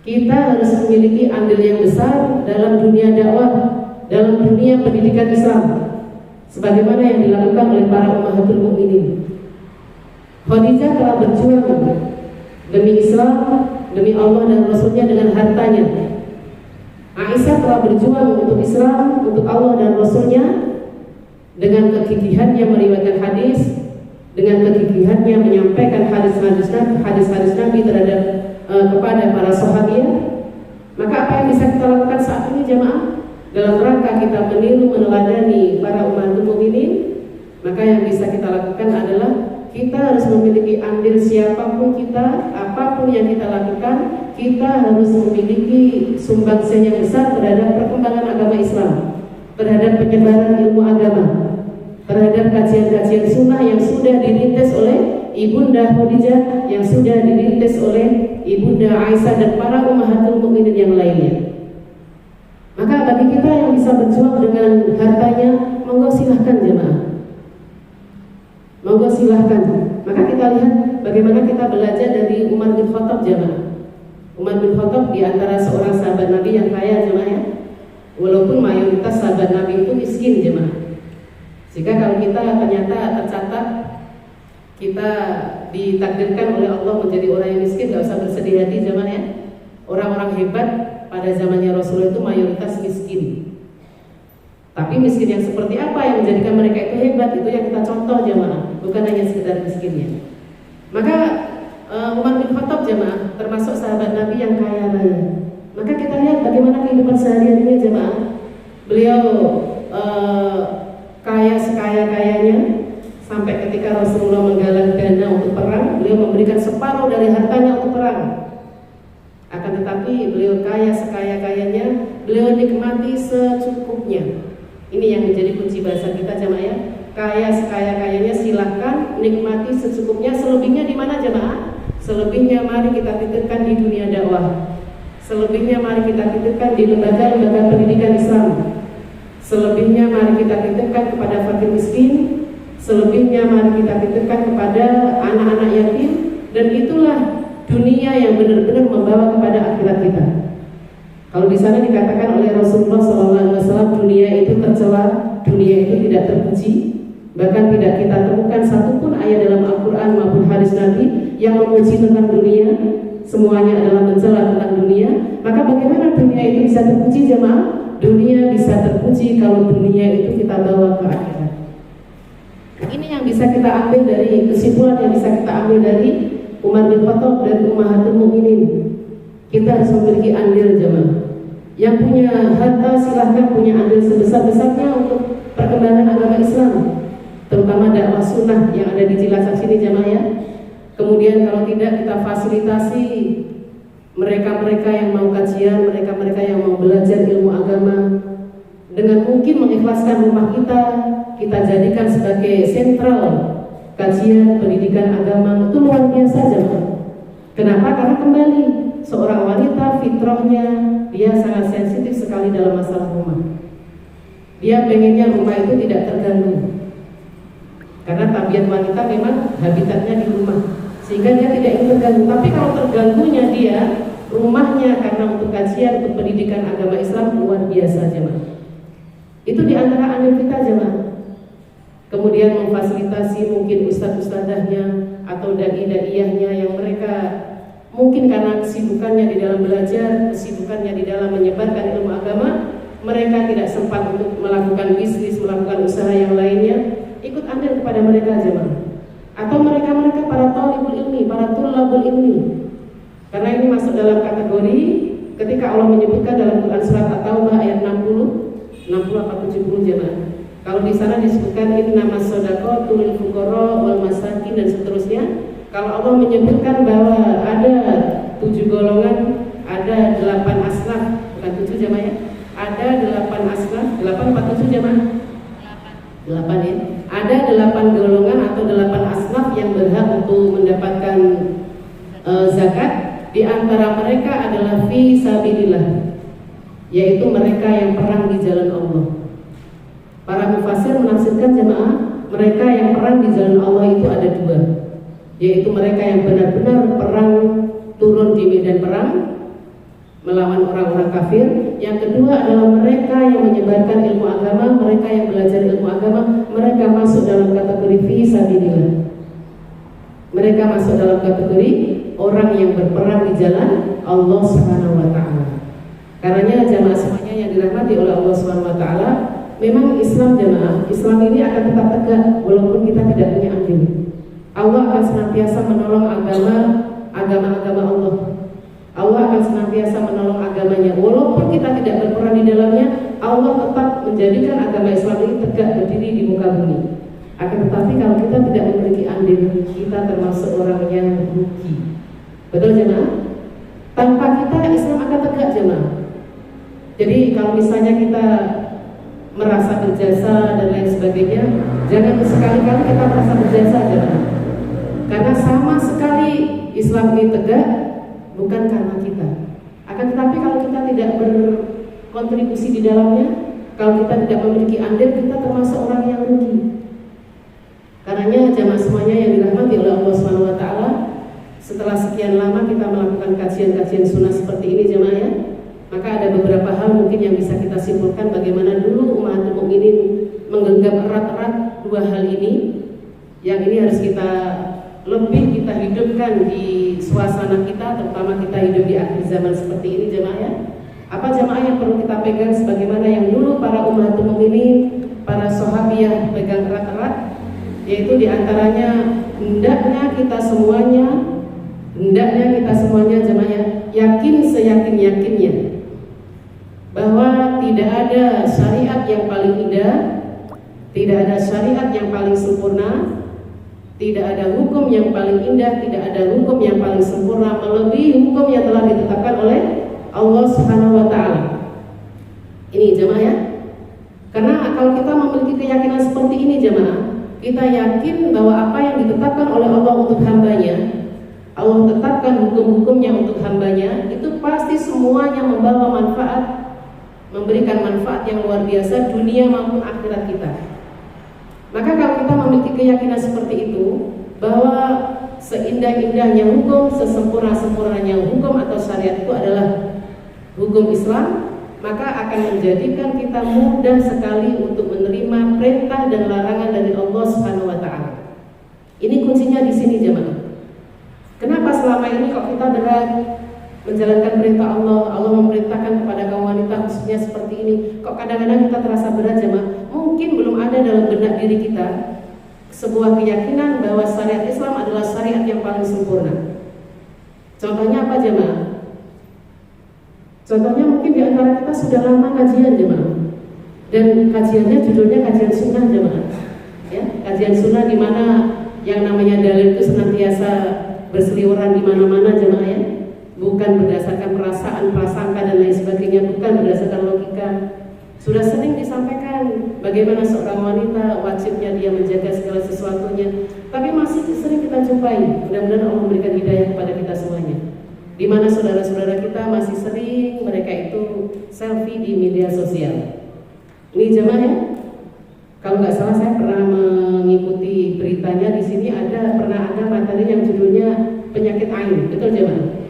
Kita harus memiliki andil yang besar dalam dunia dakwah, dalam dunia pendidikan Islam, sebagaimana yang dilakukan oleh para Ummahatul Mukminin. Khadijah telah berjuang demi Islam, demi Allah dan Rasulnya dengan hartanya. Aisyah telah berjuang untuk Islam, untuk Allah dan Rasulnya dengan kegigihannya meriwayatkan hadis, dengan kegigihannya menyampaikan hadis-hadis Nabi terhadap kepada para sahabiah. Maka apa yang bisa kita lakukan saat ini jemaah dalam rangka kita meniru meneladani para Ummahatul Mukminin? Maka yang bisa kita lakukan adalah kita harus memiliki andil, siapapun kita, apapun yang kita lakukan, kita harus memiliki sumbangsi yang besar terhadap perkembangan agama Islam, terhadap penyebaran ilmu agama, terhadap kajian-kajian sunnah yang sudah dirintis oleh Ibunda Khadijah, yang sudah dirintis oleh Ibunda Aisyah dan para Ummahatul Mukminin yang lainnya. Maka bagi kita yang bisa berjuang dengan hartanya, monggo silahkan jemaah, monggo silahkan. Maka kita lihat bagaimana kita belajar dari Umar bin Khattab jemaah. Umar bin Khattab di antara seorang sahabat Nabi yang kaya jemaah ya, walaupun mayoritas sahabat Nabi itu miskin jemaah. Jika kalau kita ternyata tercatat kita ditakdirkan oleh Allah menjadi orang yang miskin, gak usah bersedih hati jemaah ya. Orang-orang hebat pada zamannya Rasulullah itu mayoritas miskin. Tapi miskin yang seperti apa yang menjadikan mereka itu hebat, itu yang kita contoh jamaah, bukan hanya sekedar miskinnya. Maka Umar bin Khattab jamaah termasuk sahabat Nabi yang kaya raya. Maka kita lihat bagaimana kehidupan sehari-harinya jamaah. Beliau kaya sekaya-kayanya sampai ketika Rasulullah menggalang dana untuk perang, beliau memberikan separuh dari hartanya untuk perang. Akan tetapi beliau kaya sekaya-kayanya, beliau nikmati secukupnya. Ini yang menjadi kunci bahasa kita jamaah ya. Kaya sekaya-kayanya silahkan nikmati secukupnya. Selebihnya di mana jamaah? Selebihnya mari kita titipkan di dunia dakwah. Selebihnya mari kita titipkan di lembaga-lembaga pendidikan Islam. Selebihnya mari kita titipkan kepada fakir miskin. Selebihnya mari kita titipkan kepada anak-anak yatim. Dan itulah dunia yang benar-benar membawa kepada akhirat kita. Kalau di sana dikatakan oleh Rasulullah SAW, dunia itu tercela, dunia itu tidak terpuji, bahkan tidak kita temukan satupun ayat dalam Al-Quran maupun hadis Nabi yang memuji tentang dunia. Semuanya adalah mencela tentang dunia. Maka bagaimana dunia itu bisa terpuji jemaah? Dunia bisa terpuji kalau dunia itu kita bawa ke akhirat. Ini yang bisa kita ambil dari kesimpulan yang bisa kita ambil dari Umar bin Khattab dan Ummahatul Mukminin. Kita harus memiliki andil jemaah. Yang punya harta silahkan punya andil sebesar-besarnya untuk perkembangan agama Islam, terutama dakwah sunnah yang ada di Cilacap sini jemaah ya. Kemudian kalau tidak kita fasilitasi mereka-mereka yang mau kajian, mereka-mereka yang mau belajar ilmu agama, dengan mungkin mengikhlaskan rumah kita jadikan sebagai sentral kajian pendidikan agama, itu luar biasa jemaah. Kenapa? Karena kembali seorang wanita fitrahnya dia sangat sensitif sekali dalam masalah rumah. Dia pengennya rumah itu tidak terganggu. Karena tabiat wanita memang habitatnya di rumah, sehingga dia tidak ingin terganggu. Tapi kalau terganggunya dia rumahnya karena untuk kajian, untuk pendidikan agama Islam, luar biasa jemaah. Itu di antara andil kita jemaah. Kemudian memfasilitasi mungkin ustadz-ustadzahnya atau dai-daiyahnya yang mereka mungkin karena kesibukannya di dalam belajar, kesibukannya di dalam menyebarkan ilmu agama, mereka tidak sempat untuk melakukan bisnis, melakukan usaha yang lainnya. Ikut andil kepada mereka jemaah. Atau mereka-mereka para talibul ilmi, para tulabul ilmi. Karena ini masuk dalam kategori ketika Allah menyebutkan dalam Quran surat At-Taubah ayat 60 atau 70 jemaah. Kalau di sana disebutkan innamas shadaqatu lil fuqara wal masakin dan seterusnya. Kalau Allah menyebutkan bahwa ada 7 golongan, ada 8 asnaf, bukan 7 jemaah ya. Ada 8 asnaf, 8 atau 7 jemaah? 8 ya. Ada 8 golongan atau 8 asnaf yang berhak untuk mendapatkan zakat. Di antara mereka adalah fi sabilillah, yaitu mereka yang perang di jalan Allah. Para mufasir menafsirkan jemaah, mereka yang perang di jalan Allah itu ada 2, yaitu mereka yang benar-benar perang turun di medan perang melawan orang-orang kafir. Yang kedua adalah mereka yang menyebarkan ilmu agama, mereka yang belajar ilmu agama, mereka masuk dalam kategori fi sabilillah. Mereka masuk dalam kategori orang yang berperang di jalan Allah Subhanahu wa taala. Karenanya jamaah semuanya yang dirahmati oleh Allah Subhanahu wa taala, memang Islam jamaah, Islam ini akan tetap tegak walaupun kita tidak punya andil. Allah akan senantiasa menolong agama-agama Allah. Allah akan senantiasa menolong agamanya. Walaupun kita tidak berperan di dalamnya, Allah tetap menjadikan agama Islam ini tegak berdiri di muka bumi. Akan tetapi kalau kita tidak memiliki andil, kita termasuk orang yang rugi. Betul jemaah? Tanpa kita Islam akan tegak jemaah. Jadi kalau misalnya kita merasa berjasa dan lain sebagainya, jangan sekali-kali kita merasa berjasa jemaah. Karena sama sekali Islam ini tegak bukan karena kita. Akan tetapi kalau kita tidak berkontribusi di dalamnya, kalau kita tidak memiliki andil, kita termasuk orang yang rugi. Karenanya jamaah semuanya yang dirahmati oleh Allah Subhanahu wa taala, setelah sekian lama kita melakukan kajian-kajian sunnah seperti ini jamaah ya, maka ada beberapa hal mungkin yang bisa kita simpulkan bagaimana dulu Ummahatul Mukminin menggenggam erat-erat 2 hal ini, yang ini harus kita lebih kita hidupkan di suasana kita, terutama kita hidup di akhir zaman seperti ini jemaah ya. Apa jamaah yang perlu kita pegang sebagaimana yang dulu para ummahatul mukminin, para sahabiah pegang erat-erat, yaitu diantaranya hendaknya kita semuanya jemaah yakin seyakin-yakinnya bahwa tidak ada syariat yang paling indah, tidak ada syariat yang paling sempurna, tidak ada hukum yang paling indah, tidak ada hukum yang paling sempurna melebihi hukum yang telah ditetapkan oleh Allah Subhanahu wa taala. Ini jemaah ya. Karena kalau kita memiliki keyakinan seperti ini jemaah, kita yakin bahwa apa yang ditetapkan oleh Allah untuk hambanya, Allah tetapkan hukum-hukumnya untuk hambanya, itu pasti semuanya membawa manfaat, memberikan manfaat yang luar biasa dunia maupun akhirat kita. Maka kalau kita memiliki keyakinan seperti itu, bahwa seindah-indahnya hukum, sesempurna-sempurnanya hukum atau syariat itu adalah hukum Islam, maka akan menjadikan kita mudah sekali untuk menerima perintah dan larangan dari Allah Subhanahu wa taala. Ini kuncinya di sini jemaah. Kenapa selama ini kok kita berat menjalankan perintah Allah? Allah memerintahkan kepada kaum wanita khususnya seperti ini. Kok kadang-kadang kita terasa berat jemaah? Mungkin belum ada dalam benak diri kita sebuah keyakinan bahwa syariat Islam adalah syariat yang paling sempurna. Contohnya apa jemaah? Contohnya mungkin di antara kita sudah lama kajian jemaah, dan kajiannya judulnya kajian sunnah jemaah. Ya, kajian sunnah di mana yang namanya dalil itu senantiasa berseliweran di mana-mana jemaah ya. Bukan berdasarkan perasaan, prasangka dan lain sebagainya, bukan berdasarkan logika. Sudah sering disampaikan bagaimana seorang wanita wajibnya dia menjaga segala sesuatunya, tapi masih sering kita jumpai. Mudah-mudahan Allah memberikan hidayah kepada kita semuanya. Di mana saudara-saudara kita masih sering mereka itu selfie di media sosial. Ini jemaah ya. Kalau nggak salah saya pernah mengikuti beritanya, di sini pernah ada materi yang judulnya penyakit ain, betul jemaah?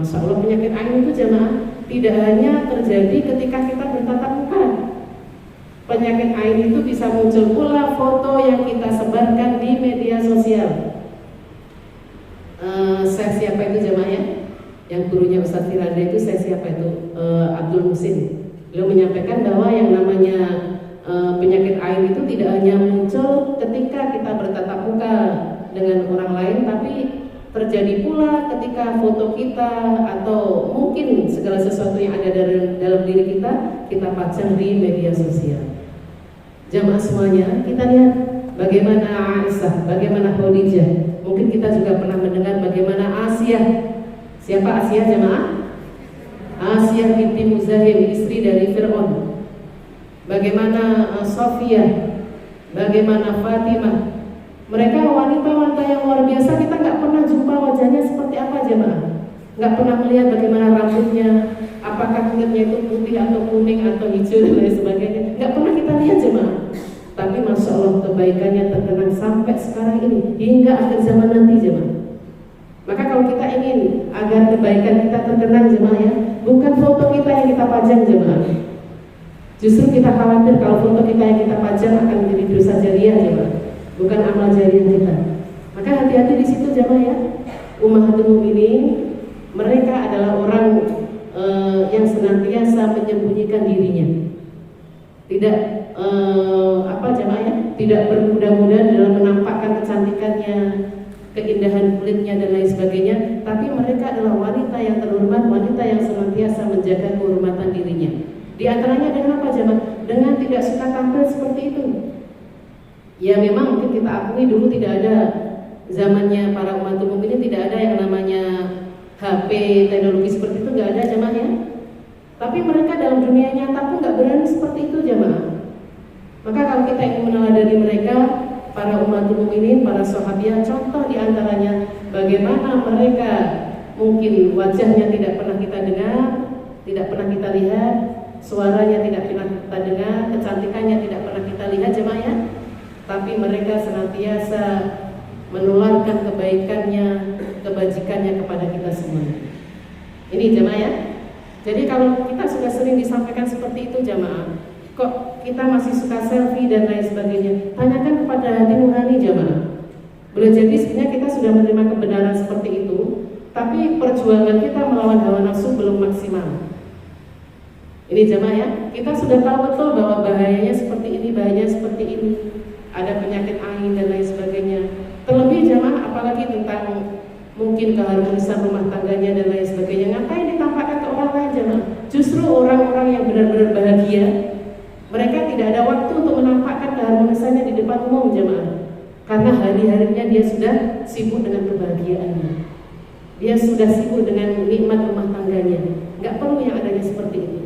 Masya Allah, penyakit ain itu jemaah tidak hanya terjadi ketika kita bertatap muka. Penyakit ain itu bisa muncul pula foto yang kita sebarkan di media sosial. Saya siapa itu jemaah ya? Yang gurunya Ustaz Firanda itu saya siapa itu? Abdul Musin. Beliau menyampaikan bahwa yang namanya penyakit ain itu tidak hanya muncul ketika kita bertatap muka dengan orang lain, tapi terjadi pula ketika foto kita atau mungkin segala sesuatu yang ada dalam diri kita pajang di media sosial. Jamaah semuanya, kita lihat bagaimana Aisyah, bagaimana Khadijah. Mungkin kita juga pernah mendengar bagaimana Asia. Siapa Asia jamaah? Asia binti Muzahim, istri dari Fir'aun. Bagaimana Sofia, bagaimana Fatimah. Mereka wanita-wanita yang luar biasa, kita nggak pernah jumpa wajahnya seperti apa jemaah. Nggak pernah melihat bagaimana rambutnya, apakah kulitnya itu putih atau kuning atau hijau dan lain sebagainya. Nggak pernah kita lihat jemaah. Tapi Masya Allah kebaikannya terkenang sampai sekarang ini, hingga akhir zaman nanti jemaah. Maka kalau kita ingin agar kebaikan kita terkenang jemaah ya, bukan foto kita yang kita pajang jemaah. Justru kita khawatir kalau foto kita yang kita pajang akan menjadi dosa jariah jemaah, bukan amal jariah kita. Maka hati-hati di situ jemaah ya. Ummahatul mukminin, mereka adalah orang yang senantiasa menyembunyikan dirinya. Tidak jemaah ya, tidak bermudah-mudah dalam menampakkan kecantikannya, keindahan kulitnya dan lain sebagainya, tapi mereka adalah wanita yang terhormat, wanita yang senantiasa menjaga kehormatan dirinya. Di antaranya dengan apa jemaah? Dengan tidak suka tampil seperti itu. Ya memang mungkin kita akui dulu tidak ada, zamannya para ummatul mukminin tidak ada yang namanya HP, teknologi seperti itu nggak ada jemaahnya. Tapi mereka dalam dunia nyata pun nggak berani seperti itu jemaah. Maka kalau kita ingin meneladani mereka, para ummatul mukminin, para sahabiah, contoh di antaranya bagaimana mereka mungkin wajahnya tidak pernah kita dengar, tidak pernah kita lihat, suaranya tidak pernah kita dengar, kecantikannya tidak pernah kita lihat jemaah ya. Tapi mereka senantiasa menularkan kebaikannya, kebajikannya kepada kita semua. Ini jemaah ya. Jadi kalau kita sudah sering disampaikan seperti itu jemaah, kok kita masih suka selfie dan lain sebagainya, tanyakan kepada hati nurani jemaah. Boleh jadi sebenarnya kita sudah menerima kebenaran seperti itu, tapi perjuangan kita melawan hawa nafsu belum maksimal. Ini jemaah ya, kita sudah tahu betul bahwa bahayanya seperti ini, bahayanya seperti ini. Ada penyakit angin dan lain sebagainya. Terlebih jemaah apalagi tentang mungkin keharmonisan rumah tangganya dan lain sebagainya. Ngapain ditampakkan ke orang lain jemaah? Justru orang-orang yang benar-benar bahagia, mereka tidak ada waktu untuk menampakkan keharmonisannya di depan umum jemaah. Karena hari-harinya dia sudah sibuk dengan kebahagiaannya. Dia sudah sibuk dengan nikmat rumah tangganya. Nggak perlu yang adanya seperti itu.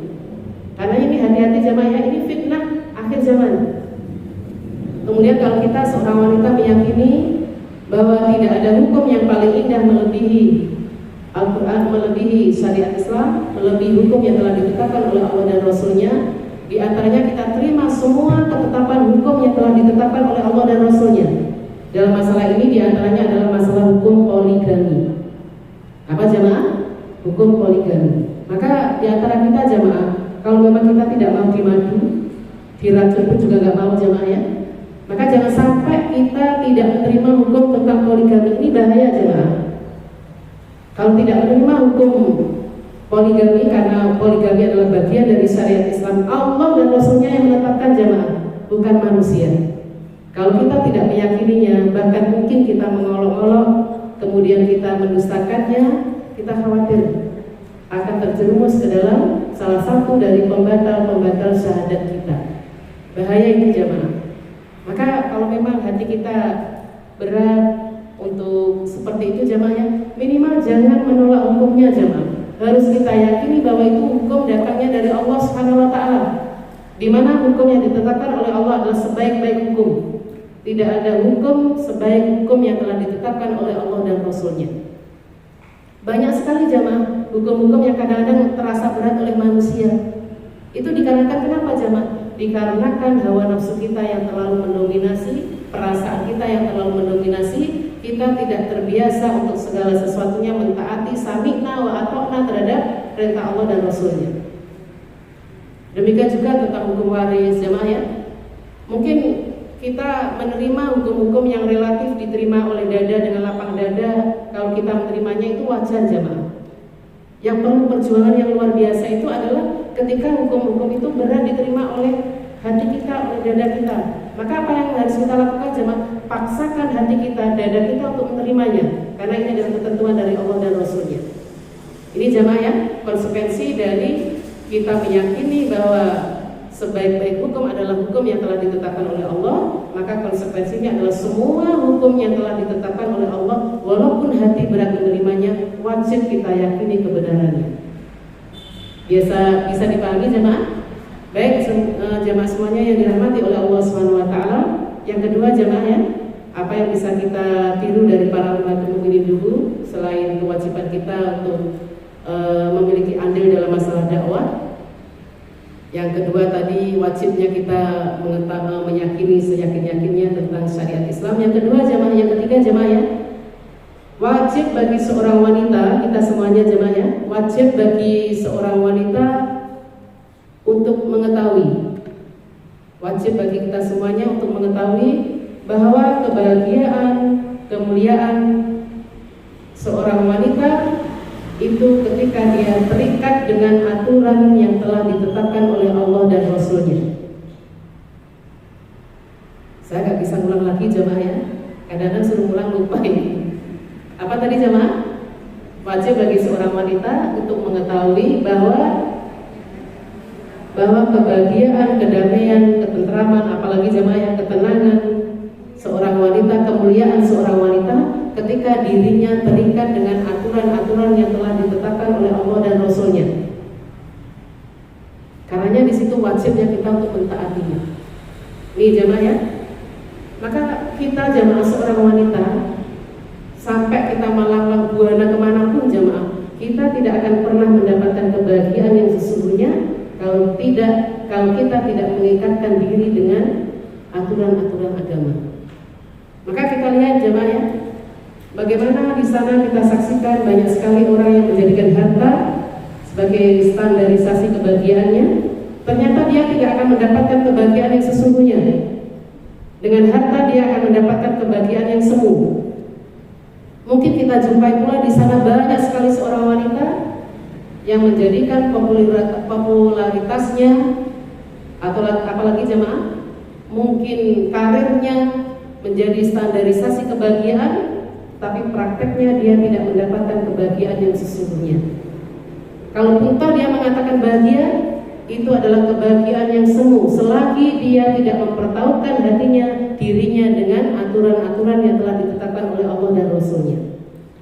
Karena ini hati-hati jemaah ya, ini fitnah akhir zaman. Kemudian kalau kita seorang wanita meyakini bahwa tidak ada hukum yang paling indah melebihi Al-Quran, melebihi syariat Islam, melebihi hukum yang telah ditetapkan oleh Allah dan Rasulnya. Di antaranya kita terima semua ketetapan hukum yang telah ditetapkan oleh Allah dan Rasulnya. Dalam masalah ini di antaranya adalah masalah hukum poligami. Apa jemaah? Hukum poligami. Maka di antara kita jemaah, kalau memang kita tidak mau dimadu, diracun pun juga nggak mau jemaah ya, maka jangan sampai kita tidak menerima hukum tentang poligami. Ini bahaya jemaah. Kalau tidak menerima hukum poligami, karena poligami adalah bagian dari syariat Islam, Allah dan Rasulnya yang menetapkan jemaah, bukan manusia. Kalau kita tidak meyakininya, bahkan mungkin kita mengolok-olok, kemudian kita mendustakannya, kita khawatir akan terjerumus ke dalam salah satu dari pembatal-pembatal syahadat kita. Bahaya ini jemaah. Maka kalau memang hati kita berat untuk seperti itu jemaah, minimal jangan menolak hukumnya jemaah. Harus kita yakini bahwa itu hukum datangnya dari Allah Subhanahu wa taala. Di mana hukum yang ditetapkan oleh Allah adalah sebaik-baik hukum. Tidak ada hukum sebaik hukum yang telah ditetapkan oleh Allah dan Rasulnya. Banyak sekali jamaah hukum-hukum yang kadang-kadang terasa berat oleh manusia. Itu dikarenakan kenapa jamaah? Dikarenakan hawa nafsu kita yang terlalu mendominasi, perasaan kita yang terlalu mendominasi. Kita tidak terbiasa untuk segala sesuatunya mentaati sami'na wa ata'na terhadap perintah Allah dan Rasulnya. Demikian juga tentang hukum waris jamaah ya. Mungkin kita menerima hukum-hukum yang relatif diterima oleh dada dengan lapang dada. Kalau kita menerimanya itu wajar jamaah. Yang perlu perjuangan yang luar biasa itu adalah ketika hukum-hukum itu berat diterima oleh hati kita, oleh dada kita. Maka apa yang harus kita lakukan jemaah? Paksakan hati kita, dada kita untuk menerimanya. Karena ini adalah ketentuan dari Allah dan Rasulnya. Ini jemaah ya, konsekuensi dari kita meyakini bahwa sebaik-baik hukum adalah hukum yang telah ditetapkan oleh Allah. Maka konsekuensinya adalah semua hukum yang telah ditetapkan oleh Allah, walaupun hati berat menerimanya, wajib kita yakini kebenarannya. Bisa dipahami jemaah? Baik jemaah semuanya yang dirahmati oleh Allah Subhanahu wa taala. Yang kedua jemaah ya, apa yang bisa kita tiru dari para ulama mukminin dulu selain kewajiban kita untuk memiliki andil dalam masalah dakwah. Yang kedua tadi wajibnya kita meyakini seyakin-yakinnya tentang syariat Islam. Yang kedua jemaah, yang ketiga jemaah ya, wajib bagi seorang wanita, kita semuanya jemaah ya, wajib bagi seorang wanita untuk mengetahui, wajib bagi kita semuanya untuk mengetahui bahwa kebahagiaan, kemuliaan seorang wanita itu ketika dia terikat dengan aturan yang telah ditetapkan oleh Allah dan Rasulnya. Saya gak bisa ulang lagi jemaah ya, kadang-kadang suruh ulang lupa ini. Apa tadi jemaah? Wajib bagi seorang wanita untuk mengetahui bahwa kebahagiaan, kedamaian, ketentraman, apalagi jemaah yang ketenangan seorang wanita, kemuliaan seorang wanita ketika dirinya terikat dengan aturan-aturan yang telah ditetapkan oleh Allah dan Rasulnya. Karenanya di situ wajibnya kita untuk mentaatinya. Nih jemaah ya. Maka kita jemaah seorang wanita, sampai kita melanglang buana kemanapun jemaah, kita tidak akan pernah mendapatkan kebahagiaan yang sesungguhnya kalau kita tidak mengikatkan diri dengan aturan-aturan agama. Maka kita lihat jemaah ya, bagaimana di sana kita saksikan banyak sekali orang yang menjadikan harta sebagai standarisasi kebahagiaannya. Ternyata dia tidak akan mendapatkan kebahagiaan yang sesungguhnya. Dengan harta dia akan mendapatkan kebahagiaan yang semu. Mungkin kita jumpai pula di sana banyak sekali seorang wanita yang menjadikan popularitasnya atau apalagi jemaah mungkin karirnya menjadi standarisasi kebahagiaan, tapi prakteknya dia tidak mendapatkan kebahagiaan yang sesungguhnya. Kalaupun toh dia mengatakan bahagia, itu adalah kebahagiaan yang semu selagi dia tidak mempertautkan dirinya dengan aturan-aturan yang telah ditetapkan oleh Allah dan Rasul-Nya.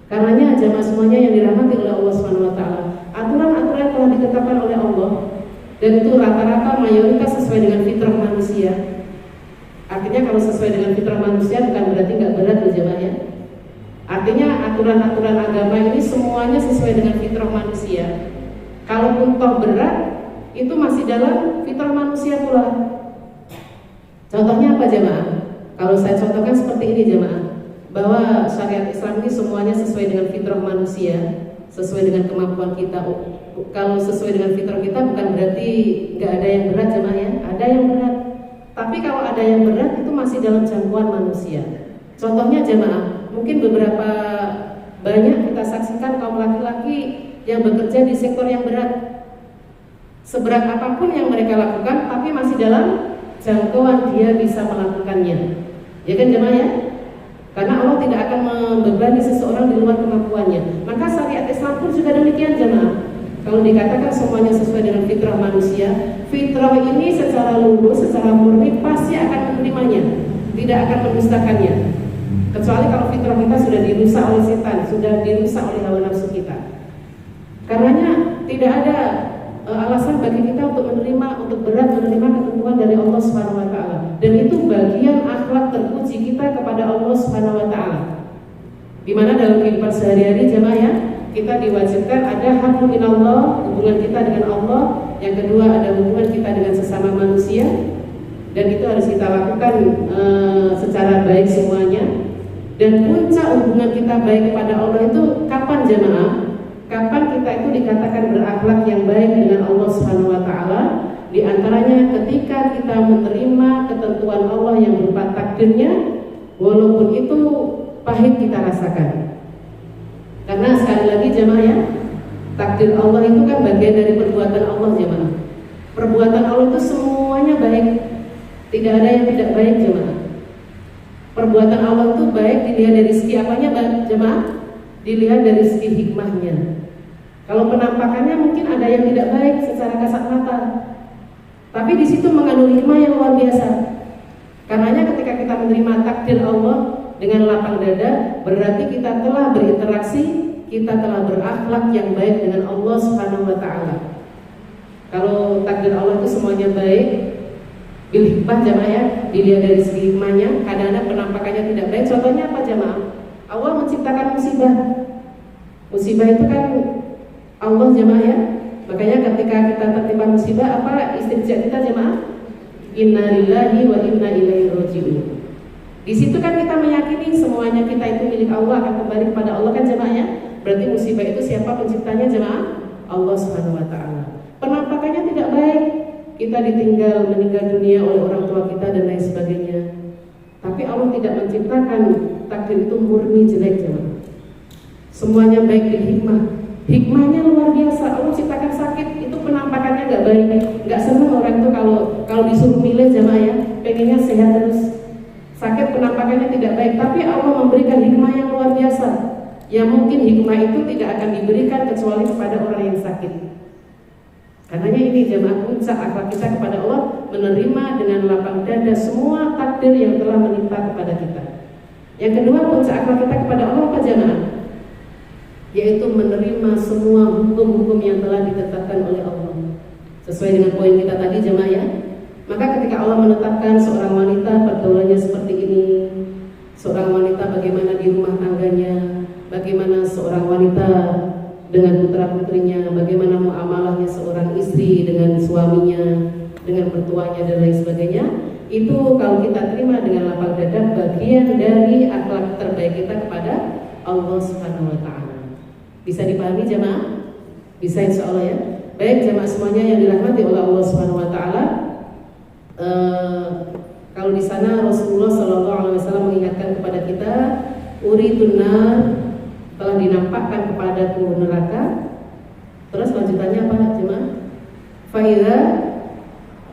Karenanya jamaah semuanya yang dirahmati oleh Allah Subhanahu wa taala, aturan-aturan yang telah ditetapkan oleh Allah dan itu rata-rata mayoritas sesuai dengan fitrah manusia. Artinya kalau sesuai dengan fitrah manusia bukan berarti nggak berat loh jemaah ya. Artinya aturan-aturan agama ini semuanya sesuai dengan fitrah manusia. Kalaupun toh berat, itu masih dalam fitrah manusia pula. Contohnya apa jemaah? Kalau saya contohkan seperti ini jemaah, bahwa syariat Islam ini semuanya sesuai dengan fitrah manusia, sesuai dengan kemampuan kita. Kalau sesuai dengan fitrah kita bukan berarti nggak ada yang berat jemaah ya, ada yang berat. Tapi kalau ada yang berat itu masih dalam jangkauan manusia. Contohnya jemaah, mungkin beberapa banyak kita saksikan kaum laki-laki yang bekerja di sektor yang berat. Seberat apapun yang mereka lakukan, tapi masih dalam jangkauan dia bisa melakukannya. Ya kan jemaah ya? Karena Allah tidak akan membebani seseorang di luar kemampuannya. Maka syariat Islam pun juga demikian jemaah. Kalau dikatakan semuanya sesuai dengan fitrah manusia, fitrah ini secara lurus, secara murni pasti akan menerimanya, tidak akan mendustakannya. Kecuali kalau fitrah kita sudah dirusak oleh setan, sudah dirusak oleh hawa nafsu kita. Karenanya tidak ada alasan bagi kita untuk berat menerima ketentuan dari Allah Subhanahu wa taala. Dan itu bagian akhlak terpuji kita kepada Allah Subhanahu wa taala. Di mana dalam kehidupan sehari-hari jemaah ya, kita diwajibkan ada hablum minallah, hubungan kita dengan Allah. Yang kedua ada hubungan kita dengan sesama manusia. Dan itu harus kita lakukan secara baik semuanya. Dan puncak hubungan kita baik kepada Allah itu kapan jemaah? Kapan kita itu dikatakan berakhlak yang baik dengan Allah Subhanahu wa taala? Di antaranya ketika kita menerima ketentuan Allah yang berupa takdirnya, walaupun itu pahit kita rasakan. Karena sekali lagi jemaah ya, takdir Allah itu kan bagian dari perbuatan Allah jemaah. Perbuatan Allah itu semuanya baik, tidak ada yang tidak baik jemaah. Perbuatan Allah itu baik dilihat dari segi apanya jemaah? Dilihat dari segi hikmahnya. Kalau penampakannya mungkin ada yang tidak baik secara kasat mata, tapi di situ mengandung hikmah yang luar biasa. Karenanya ketika kita menerima takdir Allah dengan lapang dada, berarti kita telah berinteraksi, kita telah berakhlak yang baik dengan Allah Subhanahu wa taala. Kalau takdir Allah itu semuanya baik, bil hikmah jemaah ya, dilihat dari segi hikmahnya. Kadang-kadang penampakannya tidak baik. Contohnya apa jemaah? Allah menciptakan musibah. Musibah itu kan Allah jemaah ya. Makanya ketika kita tertimpa musibah, apa istinja kita jemaah? Inna lillahi wa inna ilaihi raji'un. Di situ kan kita meyakini semuanya kita itu milik Allah, akan kembali kepada Allah kan jemaahnya. Berarti musibah itu siapa penciptanya jemaah? Allah Subhanahu wa taala. Penampakannya tidak baik. Kita ditinggal meninggal dunia oleh orang tua kita dan lain sebagainya. Tapi Allah tidak menciptakan takdir itu murni jelek jemaah. Semuanya baik dan hikmah. Hikmahnya luar biasa. Allah ciptakan sakit, itu penampakannya nggak baik. Nggak senang orang itu kalau disuruh milih jemaah ya, pengennya sehat terus. Sakit penampakannya tidak baik, tapi Allah memberikan hikmah yang luar biasa. Yang mungkin hikmah itu tidak akan diberikan kecuali kepada orang yang sakit. Karenanya ini jemaah puncak akhlak kita kepada Allah, menerima dengan lapang dada semua takdir yang telah menimpa kepada kita. Yang kedua puncak akhlak kita kepada Allah apa jemaah? Yaitu menerima semua hukum-hukum yang telah ditetapkan oleh Allah. Sesuai dengan poin kita tadi jemaah ya. Maka ketika Allah menetapkan seorang wanita pergaulannya seperti ini, seorang wanita bagaimana di rumah tangganya, bagaimana seorang wanita dengan putra-putrinya, bagaimana muamalahnya seorang istri dengan suaminya, dengan mertuanya dan lain sebagainya, itu kalau kita terima dengan lapang dada bagian dari akhlak terbaik kita kepada Allah Subhanahu wa taala. Bisa dipahami jemaah? Bisa insya Allah ya. Baik jemaah semuanya yang dirahmati oleh Allah Subhanahu wa taala. Kalau di sana Rasulullah SAW mengingatkan kepada kita, uridun nar, telah dinampakkan kepadaku neraka. Terus lanjutannya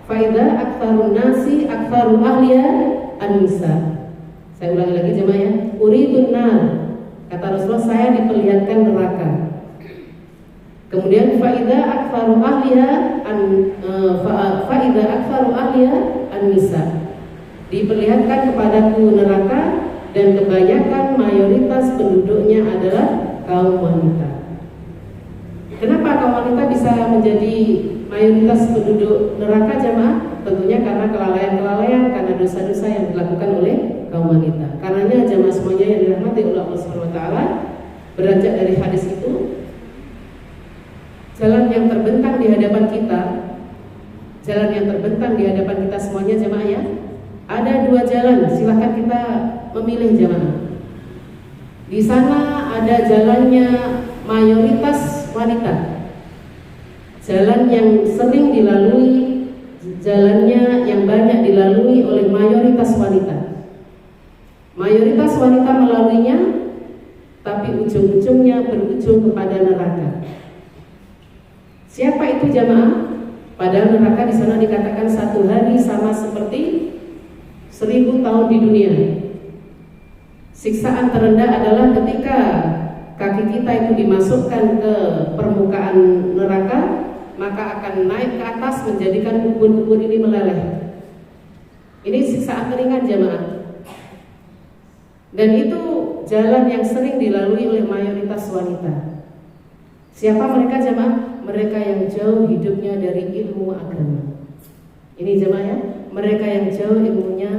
aktsarun nasi aktsaru ahliya an-nisa. Saya ulangi lagi jemaah ya. Uridun nar. Kata Rasulullah, saya diperlihatkan neraka. Kemudian faida aktsaru ahliya an-nisa. Diperlihatkan kepadaku neraka dan kebanyakan mayoritas penduduknya adalah kaum wanita. Kenapa kaum wanita bisa menjadi mayoritas penduduk neraka jemaah? Tentunya karena kelalaian-kelalaian, karena dosa-dosa yang dilakukan oleh kaum wanita. Karenanya jemaah semuanya yang dirahmati oleh Allah Subhanahu wa taala, beranjak dari hadis itu, jalan yang terbentang di hadapan kita semuanya jemaah ya. Ada dua jalan, silakan kita memilih jemaah. Di sana ada jalannya mayoritas wanita, jalan yang sering dilalui, jalannya yang banyak dilalui oleh mayoritas wanita. Mayoritas wanita melaluinya, tapi ujung-ujungnya berujung kepada neraka. Siapa itu jamaah? Padahal neraka di sana dikatakan satu hari sama seperti 1000 tahun di dunia. Siksaan terendah adalah ketika kaki kita itu dimasukkan ke permukaan neraka, maka akan naik ke atas menjadikan ubun-ubun ini meleleh. Ini siksaan teringan jamaah. Dan itu jalan yang sering dilalui oleh mayoritas wanita. Siapa mereka jamaah? Mereka yang jauh hidupnya dari ilmu agama. Ini jamaah ya, mereka yang jauh ilmunya,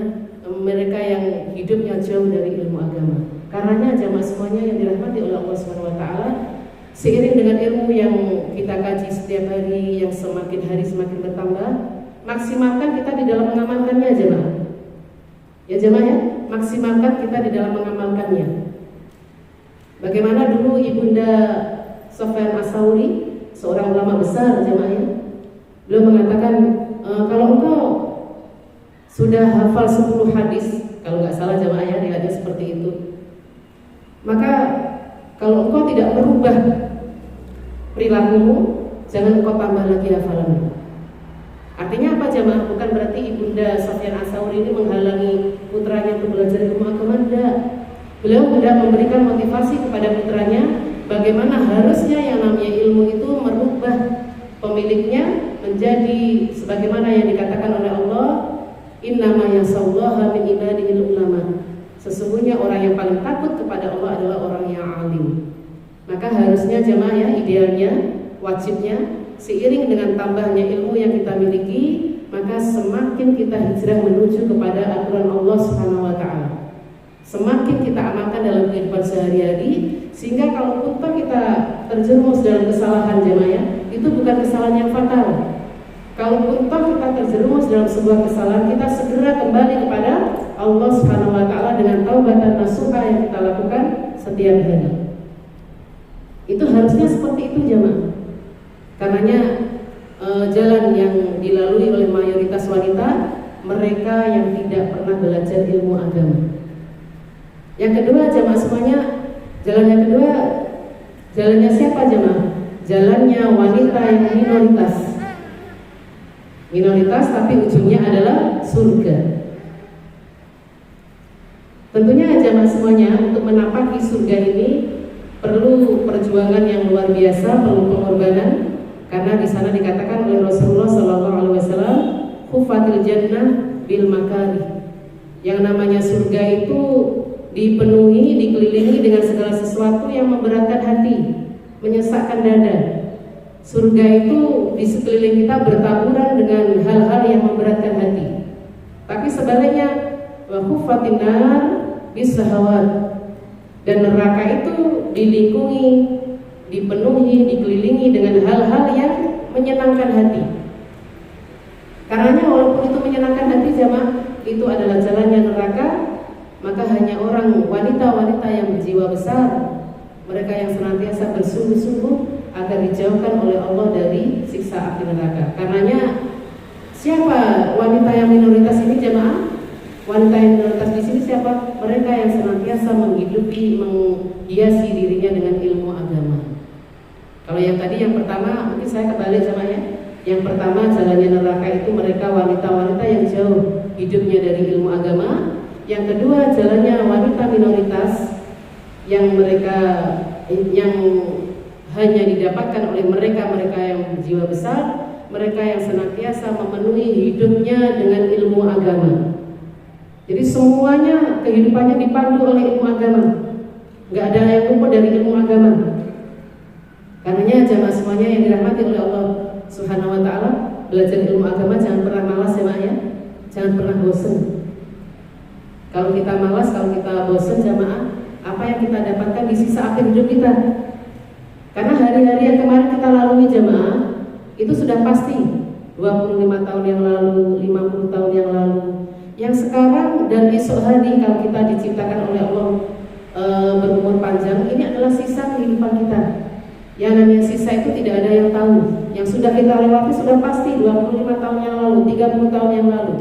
mereka yang hidupnya jauh dari ilmu agama. Karenanya jamaah semuanya yang dirahmati oleh Allah Subhanahu wa taala, seiring dengan ilmu yang kita kaji setiap hari, yang semakin hari semakin bertambah, maksimalkan kita di dalam mengamalkannya jemaah. Ya jemaah ya, maksimalkan kita di dalam mengamalkannya. Bagaimana dulu Ibunda Sufyan Ats-Tsauri, seorang ulama besar jemaah ya, beliau mengatakan kalau engkau sudah hafal 10 hadis, kalau nggak salah jemaah ya, dilihatnya seperti itu, maka kalau engkau tidak merubah perilakumu, jangan engkau tambah lagi hafalanmu. Artinya apa jemaah? Bukan berarti Ibunda Sufyan Ats-Tsauri ini menghalangi putranya untuk belajar ilmu agama, tidak. Beliau tidak memberikan motivasi kepada putranya bagaimana harusnya yang namanya ilmu itu merubah pemiliknya menjadi sebagaimana yang dikatakan oleh Allah, innama yasallaha min ibadihil ulama. Sesungguhnya orang yang paling takut kepada Allah adalah orang yang alim. Maka harusnya jemaah ya, idealnya, wajibnya, seiring dengan tambahnya ilmu yang kita miliki, maka semakin kita hijrah menuju kepada aturan Allah Subhanahu wa taala. Semakin kita amalkan dalam kehidupan sehari-hari, sehingga kalau pun kita terjerumus dalam kesalahan jemaah ya, itu bukan kesalahan yang fatal. Kalau pun kita terjerumus dalam sebuah kesalahan, kita segera kembali kepada Allah Subhanahu wa taala dengan taubatan nasuha yang kita lakukan setiap hari. Itu harusnya seperti itu jemaah. Karenanya jalan yang dilalui oleh mayoritas wanita, mereka yang tidak pernah belajar ilmu agama. Yang kedua jemaah semuanya, jalan yang kedua, jalannya siapa jemaah? Jalannya wanita yang minoritas tapi ujungnya adalah surga. Tentunya jemaah semuanya, untuk menapaki surga ini perlu perjuangan yang luar biasa, perlu pengorbanan. Karena di sana dikatakan oleh Rasulullah SAW, "Khufatil jannah bil makari." Yang namanya surga itu dipenuhi, dikelilingi dengan segala sesuatu yang memberatkan hati, menyesakkan dada. Surga itu di sekeliling kita bertaburan dengan hal-hal yang memberatkan hati. Tapi sebaliknya, wa khufatin nar bis syahawat. Dan neraka itu dilingkungi, dipenuhi, dikelilingi dengan hal-hal yang menyenangkan hati. Karenanya walaupun itu menyenangkan hati jemaah, itu adalah jalannya neraka, maka hanya orang wanita-wanita yang berjiwa besar, mereka yang senantiasa bersungguh-sungguh agar dijauhkan oleh Allah dari siksa api neraka. Karenanya siapa wanita yang minoritas ini jemaah? Wanita yang minoritas di sini siapa? Mereka yang senantiasa menghidupi, menghiasi dirinya dengan ilmu agama. Kalau yang tadi yang pertama, mungkin saya kembali jemaah ya. Yang pertama, jalannya neraka itu mereka wanita-wanita yang jauh hidupnya dari ilmu agama. Yang kedua, jalannya wanita minoritas yang hanya didapatkan oleh mereka yang jiwa besar, mereka yang senantiasa memenuhi hidupnya dengan ilmu agama. Jadi semuanya kehidupannya dipandu oleh ilmu agama. Nggak ada yang luput dari ilmu agama. Karenanya jamaah semuanya yang dirahmati oleh Allah Subhanahu wa taala, belajar ilmu agama jangan pernah malas jamaah ya. Jangan pernah bosan. Kalau kita malas, kalau kita bosan jamaah, apa yang kita dapatkan di sisa akhir hidup kita? Karena hari-hari yang kemarin kita lalui jamaah itu sudah pasti 25 tahun yang lalu, 50 tahun yang lalu. Yang sekarang dan esok hari kalau kita diciptakan oleh Allah berumur panjang, ini adalah sisa kehidupan kita. Yang namanya sisa itu tidak ada yang tahu. Yang sudah kita lewati sudah pasti 25 tahun yang lalu, 30 tahun yang lalu.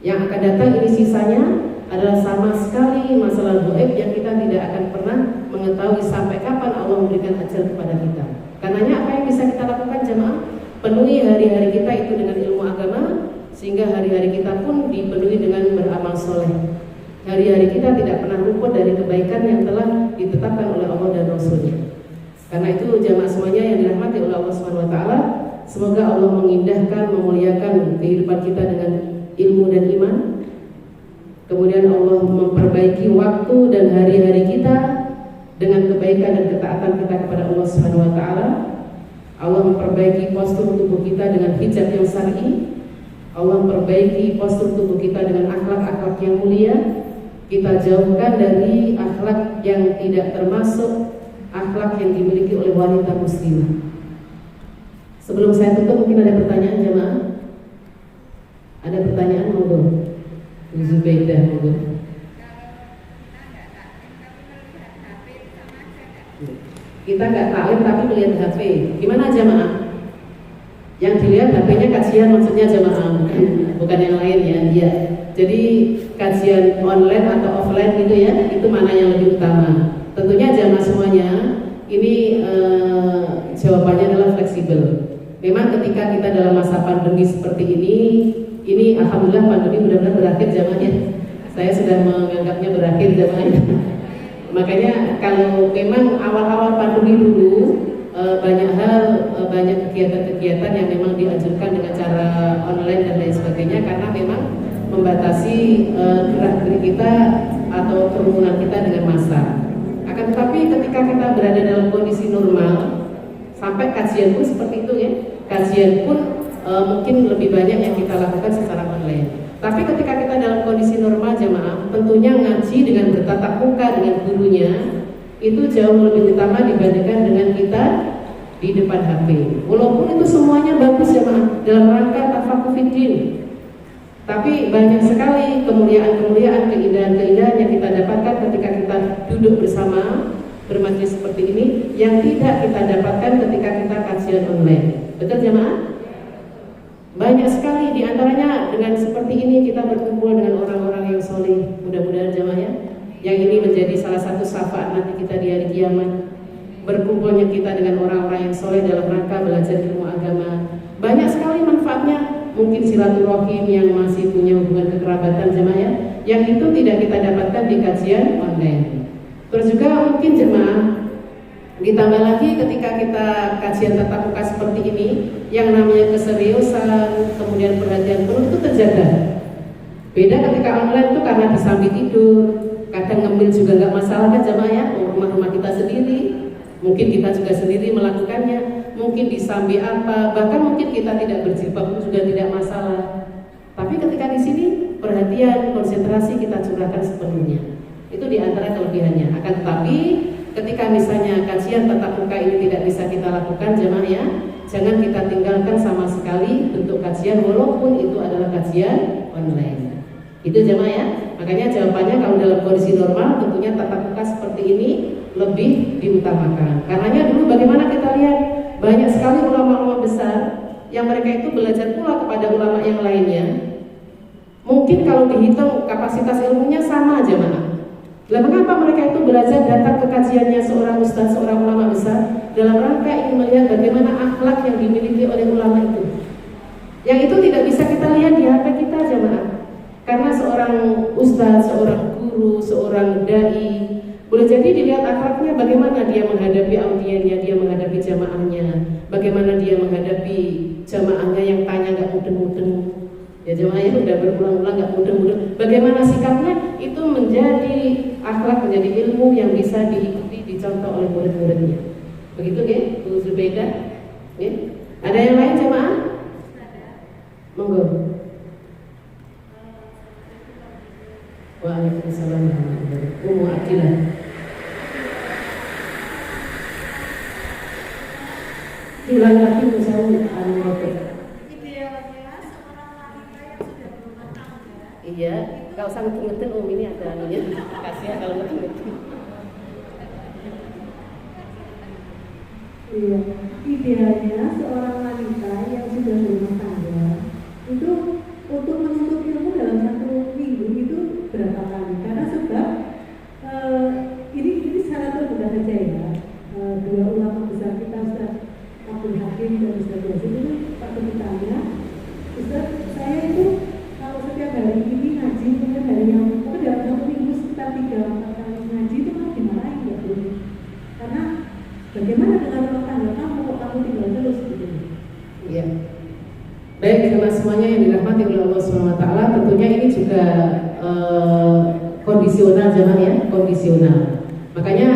Yang akan datang ini sisanya adalah sama sekali masalah gaib yang kita tidak akan pernah mengetahui sampai kapan Allah memberikan ajal kepada kita. Karenanya apa yang bisa kita lakukan jemaah? Penuhi hari-hari kita itu dengan ilmu agama, sehingga hari-hari kita pun dipenuhi dengan beramal soleh. Hari-hari kita tidak pernah luput dari kebaikan yang telah ditetapkan oleh Allah dan Rasulnya. Karena itu jamaah semuanya yang dirahmati oleh Allah Subhanahu wa taala, semoga Allah mengindahkan, memuliakan kehidupan kita dengan ilmu dan iman. Kemudian Allah memperbaiki waktu dan hari-hari kita dengan kebaikan dan ketaatan kita kepada Allah Subhanahu wa taala. Allah memperbaiki postur tubuh kita dengan hijab yang syar'i. Allah memperbaiki postur tubuh kita dengan akhlak-akhlak yang mulia. Kita jauhkan dari akhlak yang tidak termasuk akhlak yang dimiliki oleh wanita muslimah. Sebelum saya tutup, mungkin ada pertanyaan jemaah? Ada pertanyaan, monggo. Zubaidah, monggo. Kita nggak taklim tapi melihat HP. Gimana jemaah? Yang dilihat HP-nya kajian maksudnya jemaah, bukan yang lain ya. Iya. Jadi kajian online atau offline gitu ya, itu mana yang lebih utama? Tentunya jamaah semuanya ini jawabannya adalah fleksibel. Memang ketika kita dalam masa pandemi seperti ini alhamdulillah pandemi benar-benar berakhir jamaahnya. Saya sudah menganggapnya berakhir jamaahnya. Makanya kalau memang awal-awal pandemi dulu banyak hal, banyak kegiatan-kegiatan yang memang dianjurkan dengan cara online dan lain sebagainya karena memang membatasi gerak-gerik kita atau kerumunan kita dengan massa. Akan tetapi ketika kita berada dalam kondisi normal, sampai kajian pun seperti itu ya, kajian pun mungkin lebih banyak yang kita lakukan secara online. Tapi ketika kita dalam kondisi normal jemaah, tentunya ngaji dengan bertatap muka dengan gurunya itu jauh lebih utama dibandingkan dengan kita di depan HP. Walaupun itu semuanya bagus jemaah dalam rangka tafakuh fiddin. Tapi banyak sekali kemuliaan-kemuliaan, keindahan-keindahan yang kita dapatkan ketika kita duduk bersama bermajlis seperti ini yang tidak kita dapatkan ketika kita kajian online. Betul jemaah? Banyak sekali diantaranya dengan seperti ini kita berkumpul dengan orang-orang yang soleh. Mudah-mudahan jemaah ya, yang ini menjadi salah satu syafaat nanti kita di hari kiamat. Berkumpulnya kita dengan orang-orang yang soleh dalam rangka belajar ilmu agama. Banyak sekali manfaatnya. Mungkin silaturahim yang masih punya hubungan kekerabatan jemaah ya, yang itu tidak kita dapatkan di kajian online. Terus juga mungkin jemaah ditambah lagi ketika kita kajian tatap muka seperti ini, yang namanya keseriusan, kemudian perhatian penuh itu terjaga. Beda ketika online itu karena disambi tidur, kadang ngemil juga nggak masalah kan jemaah ya, rumah-rumah kita sendiri, mungkin kita juga sendiri melakukannya. Mungkin disambi apa, bahkan mungkin kita tidak berjilbab pun juga tidak masalah. Tapi ketika di sini perhatian, konsentrasi kita curahkan sepenuhnya. Itu diantara kelebihannya. Akan tetapi ketika misalnya kajian tatap muka ini tidak bisa kita lakukan jemaah ya, jangan kita tinggalkan sama sekali bentuk kajian walaupun itu adalah kajian online. Itu jemaah ya. Makanya jawabannya kalau dalam kondisi normal tentunya tatap muka seperti ini lebih diutamakan. Karenanya dulu bagaimana kita lihat banyak sekali ulama-ulama besar yang mereka itu belajar pula kepada ulama yang lainnya. Mungkin kalau dihitung kapasitas ilmunya sama aja mana. Lah mengapa mereka itu belajar datang ke kajiannya seorang ustaz, seorang ulama besar? dalam rangka ingin melihat bagaimana akhlak yang dimiliki oleh ulama itu. Yang itu tidak bisa kita lihat di HP kita jamaah. Karena seorang ustaz, seorang guru, seorang dai boleh jadi dilihat akhlaknya bagaimana dia menghadapi audiennya, dia menghadapi jamaahnya, bagaimana dia menghadapi jamaahnya yang tanya nggak mudeng-mudeng. Ya jemaah yang udah berulang-ulang nggak mudeng-mudeng. Bagaimana sikapnya itu menjadi akhlak, menjadi ilmu yang bisa diikuti, dicontoh oleh murid-muridnya. Begitu ya, Bu Zubaidah. Ya. Ada yang lain jemaah? Monggo. Waalaikumsalam warahmatullahi wabarakatuh. Adilah. Ulang lagi usaha anu iya, kalau sang ngeten ini ada anunya. Kasihan kalau ngeten. Iya, idealnya seorang wanita yang sudah berumah tangga itu untuk menuntut ilmu dalam 1 minggu itu berapa kali? Karena sebab ini secara termudah saja ya. Dua ulama besar kita, Ustaz Abdul Hakim dan Ustaz Yazid itu waktu ditanya, Ustaz saya itu kalau setiap hari ini ngaji, kemudian hari yang mungkin dalam 1 minggu sekitar 3-4 kali ngaji itu kan dimarahin ya Bu? Karena bagaimana dengan rumah tangga kamu kok kamu tinggal terus gitu? Iya. Baik jemaah semuanya yang dirahmati oleh Allah SWT, tentunya ini juga kondisional jemaah ya, kondisional. Makanya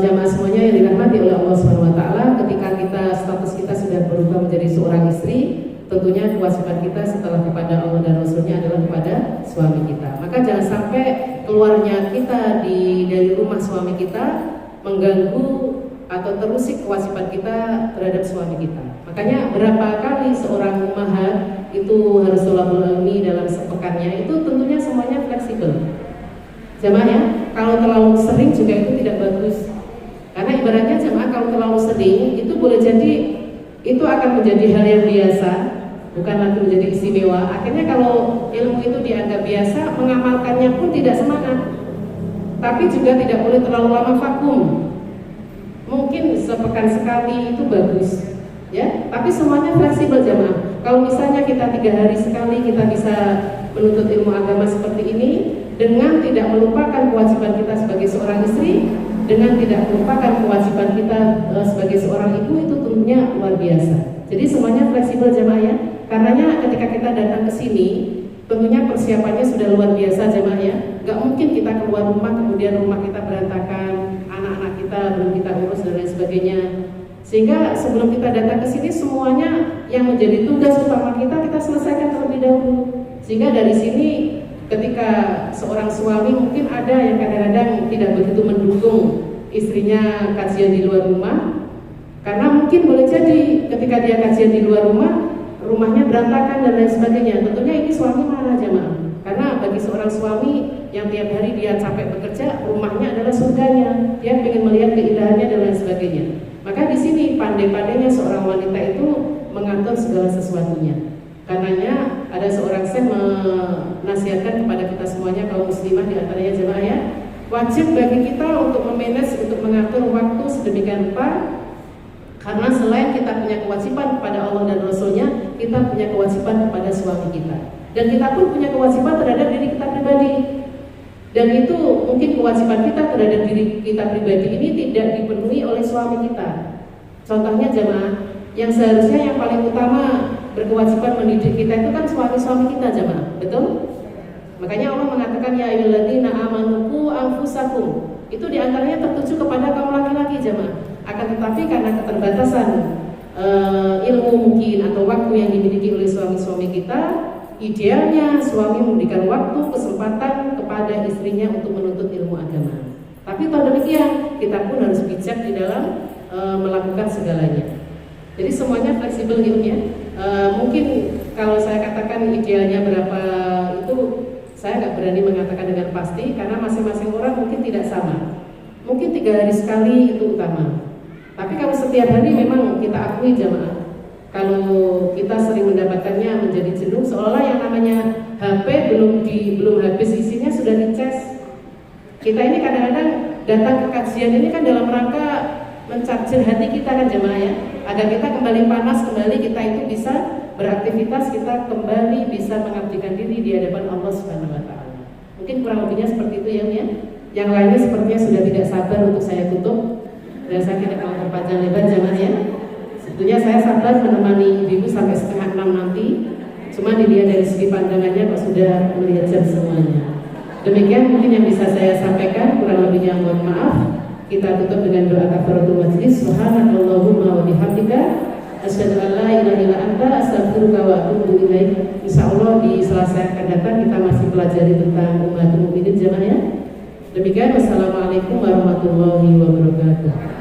jemaah semuanya yang dirahmati oleh Allah SWT, ketika status kita sudah berubah menjadi seorang istri, tentunya kewajiban kita setelah kepada Allah dan Rasulnya adalah kepada suami kita. Maka jangan sampai keluarnya kita dari rumah suami kita mengganggu atau terusik kewajiban kita terhadap suami kita. Makanya berapa kali seorang ummahat itu harus thalabul ilmi dalam sepekannya, itu tentunya semuanya fleksibel. Jamaah ya, kalau terlalu sering juga itu tidak bagus. Karena ibaratnya jamaah kalau terlalu sering itu boleh jadi itu akan menjadi hal yang biasa, bukan lagi menjadi istimewa. Akhirnya kalau ilmu itu dianggap biasa, mengamalkannya pun tidak semangat. Tapi juga tidak boleh terlalu lama vakum. Mungkin sepekan sekali itu bagus, ya. Tapi semuanya fleksibel jamaah. Kalau misalnya kita 3 hari sekali kita bisa menuntut ilmu agama seperti ini, dengan tidak melupakan kewajiban kita sebagai seorang istri, dengan tidak melupakan kewajiban kita sebagai seorang ibu, itu tentunya luar biasa. Jadi semuanya fleksibel jamaah ya. Karenanya ketika kita datang ke sini, tentunya persiapannya sudah luar biasa jamaah ya. Gak mungkin kita keluar rumah kemudian rumah kita berantakan, anak-anak kita belum kita urus dan lain sebagainya. Sehingga sebelum kita datang ke sini semuanya yang menjadi tugas utama kita selesaikan terlebih dahulu. Sehingga dari sini ketika seorang suami mungkin ada yang kadang-kadang tidak begitu mendukung istrinya kajian di luar rumah, karena mungkin boleh jadi ketika dia kajian di luar rumah, rumahnya berantakan dan lain sebagainya. Tentunya ini suami marah jemaah. Karena bagi seorang suami yang tiap hari dia capek bekerja, rumahnya adalah surganya. Dia ingin melihat keindahannya dan lain sebagainya. Maka di sini pandai-pandainya seorang wanita itu mengatur segala sesuatunya. Karenanya ada seorang syekh menasihatkan kepada kita semuanya kaum muslimah di antaranya jemaah ya, wajib bagi kita untuk memanage, untuk mengatur waktu sedemikian rupa. Karena selain kita punya kewajiban kepada Allah dan Rasulnya, kita punya kewajiban kepada suami kita. Dan kita pun punya kewajiban terhadap diri kita pribadi. Dan itu mungkin kewajiban kita terhadap diri kita pribadi ini tidak dipenuhi oleh suami kita. Contohnya jemaah, yang seharusnya yang paling utama berkewajiban mendidik kita itu kan suami-suami kita jemaah, betul? Makanya Allah mengatakan ya ayyuhalladzina amanu qu anfusakum. Itu diantaranya tertuju kepada kaum laki-laki jemaah. Akan tetapi karena keterbatasan ilmu mungkin atau waktu yang dimiliki oleh suami-suami kita, idealnya suami memberikan waktu, kesempatan kepada istrinya untuk menuntut ilmu agama. Tapi toh demikian, kita pun harus bijak di dalam melakukan segalanya. Jadi semuanya fleksibel gitu ya. Mungkin kalau saya katakan idealnya berapa itu saya nggak berani mengatakan dengan pasti karena masing-masing orang mungkin tidak sama. Mungkin 3 hari sekali itu utama. Tapi kalau setiap hari memang kita akui jamaah, kalau kita sering mendapatkannya menjadi jenuh, seolah yang namanya HP belum habis isinya sudah dicas. Kita ini kadang-kadang datang ke kajian ini kan dalam rangka mencarger hati kita kan jemaah ya, agar kita kembali panas, kembali kita itu bisa beraktivitas, kita kembali bisa mengabdikan diri di hadapan Allah Subhanahu wa taala. Mungkin kurang lebihnya seperti itu ya, ya. Yang lainnya sepertinya sudah tidak sabar untuk saya tutup dan saya tidak mau berpanjang lebar jemaah ya. Sebetulnya saya sabar menemani ibu sampai 5:30 nanti. Cuma dilihat dari segi pandangannya kok sudah melihat jam semuanya. Demikian mungkin yang bisa saya sampaikan, kurang lebihnya mohon maaf. Kita tutup dengan doa kafaratul majlis. Subhanallahumma wa bihamdika asyhadu an la ilaha illa anta astaghfiruka wa atubu ilaik. Insyaallah di Selasa yang akan datang kita masih pelajari tentang ummatul mukminin jemaah ya. Demikian wassalamualaikum warahmatullahi wabarakatuh.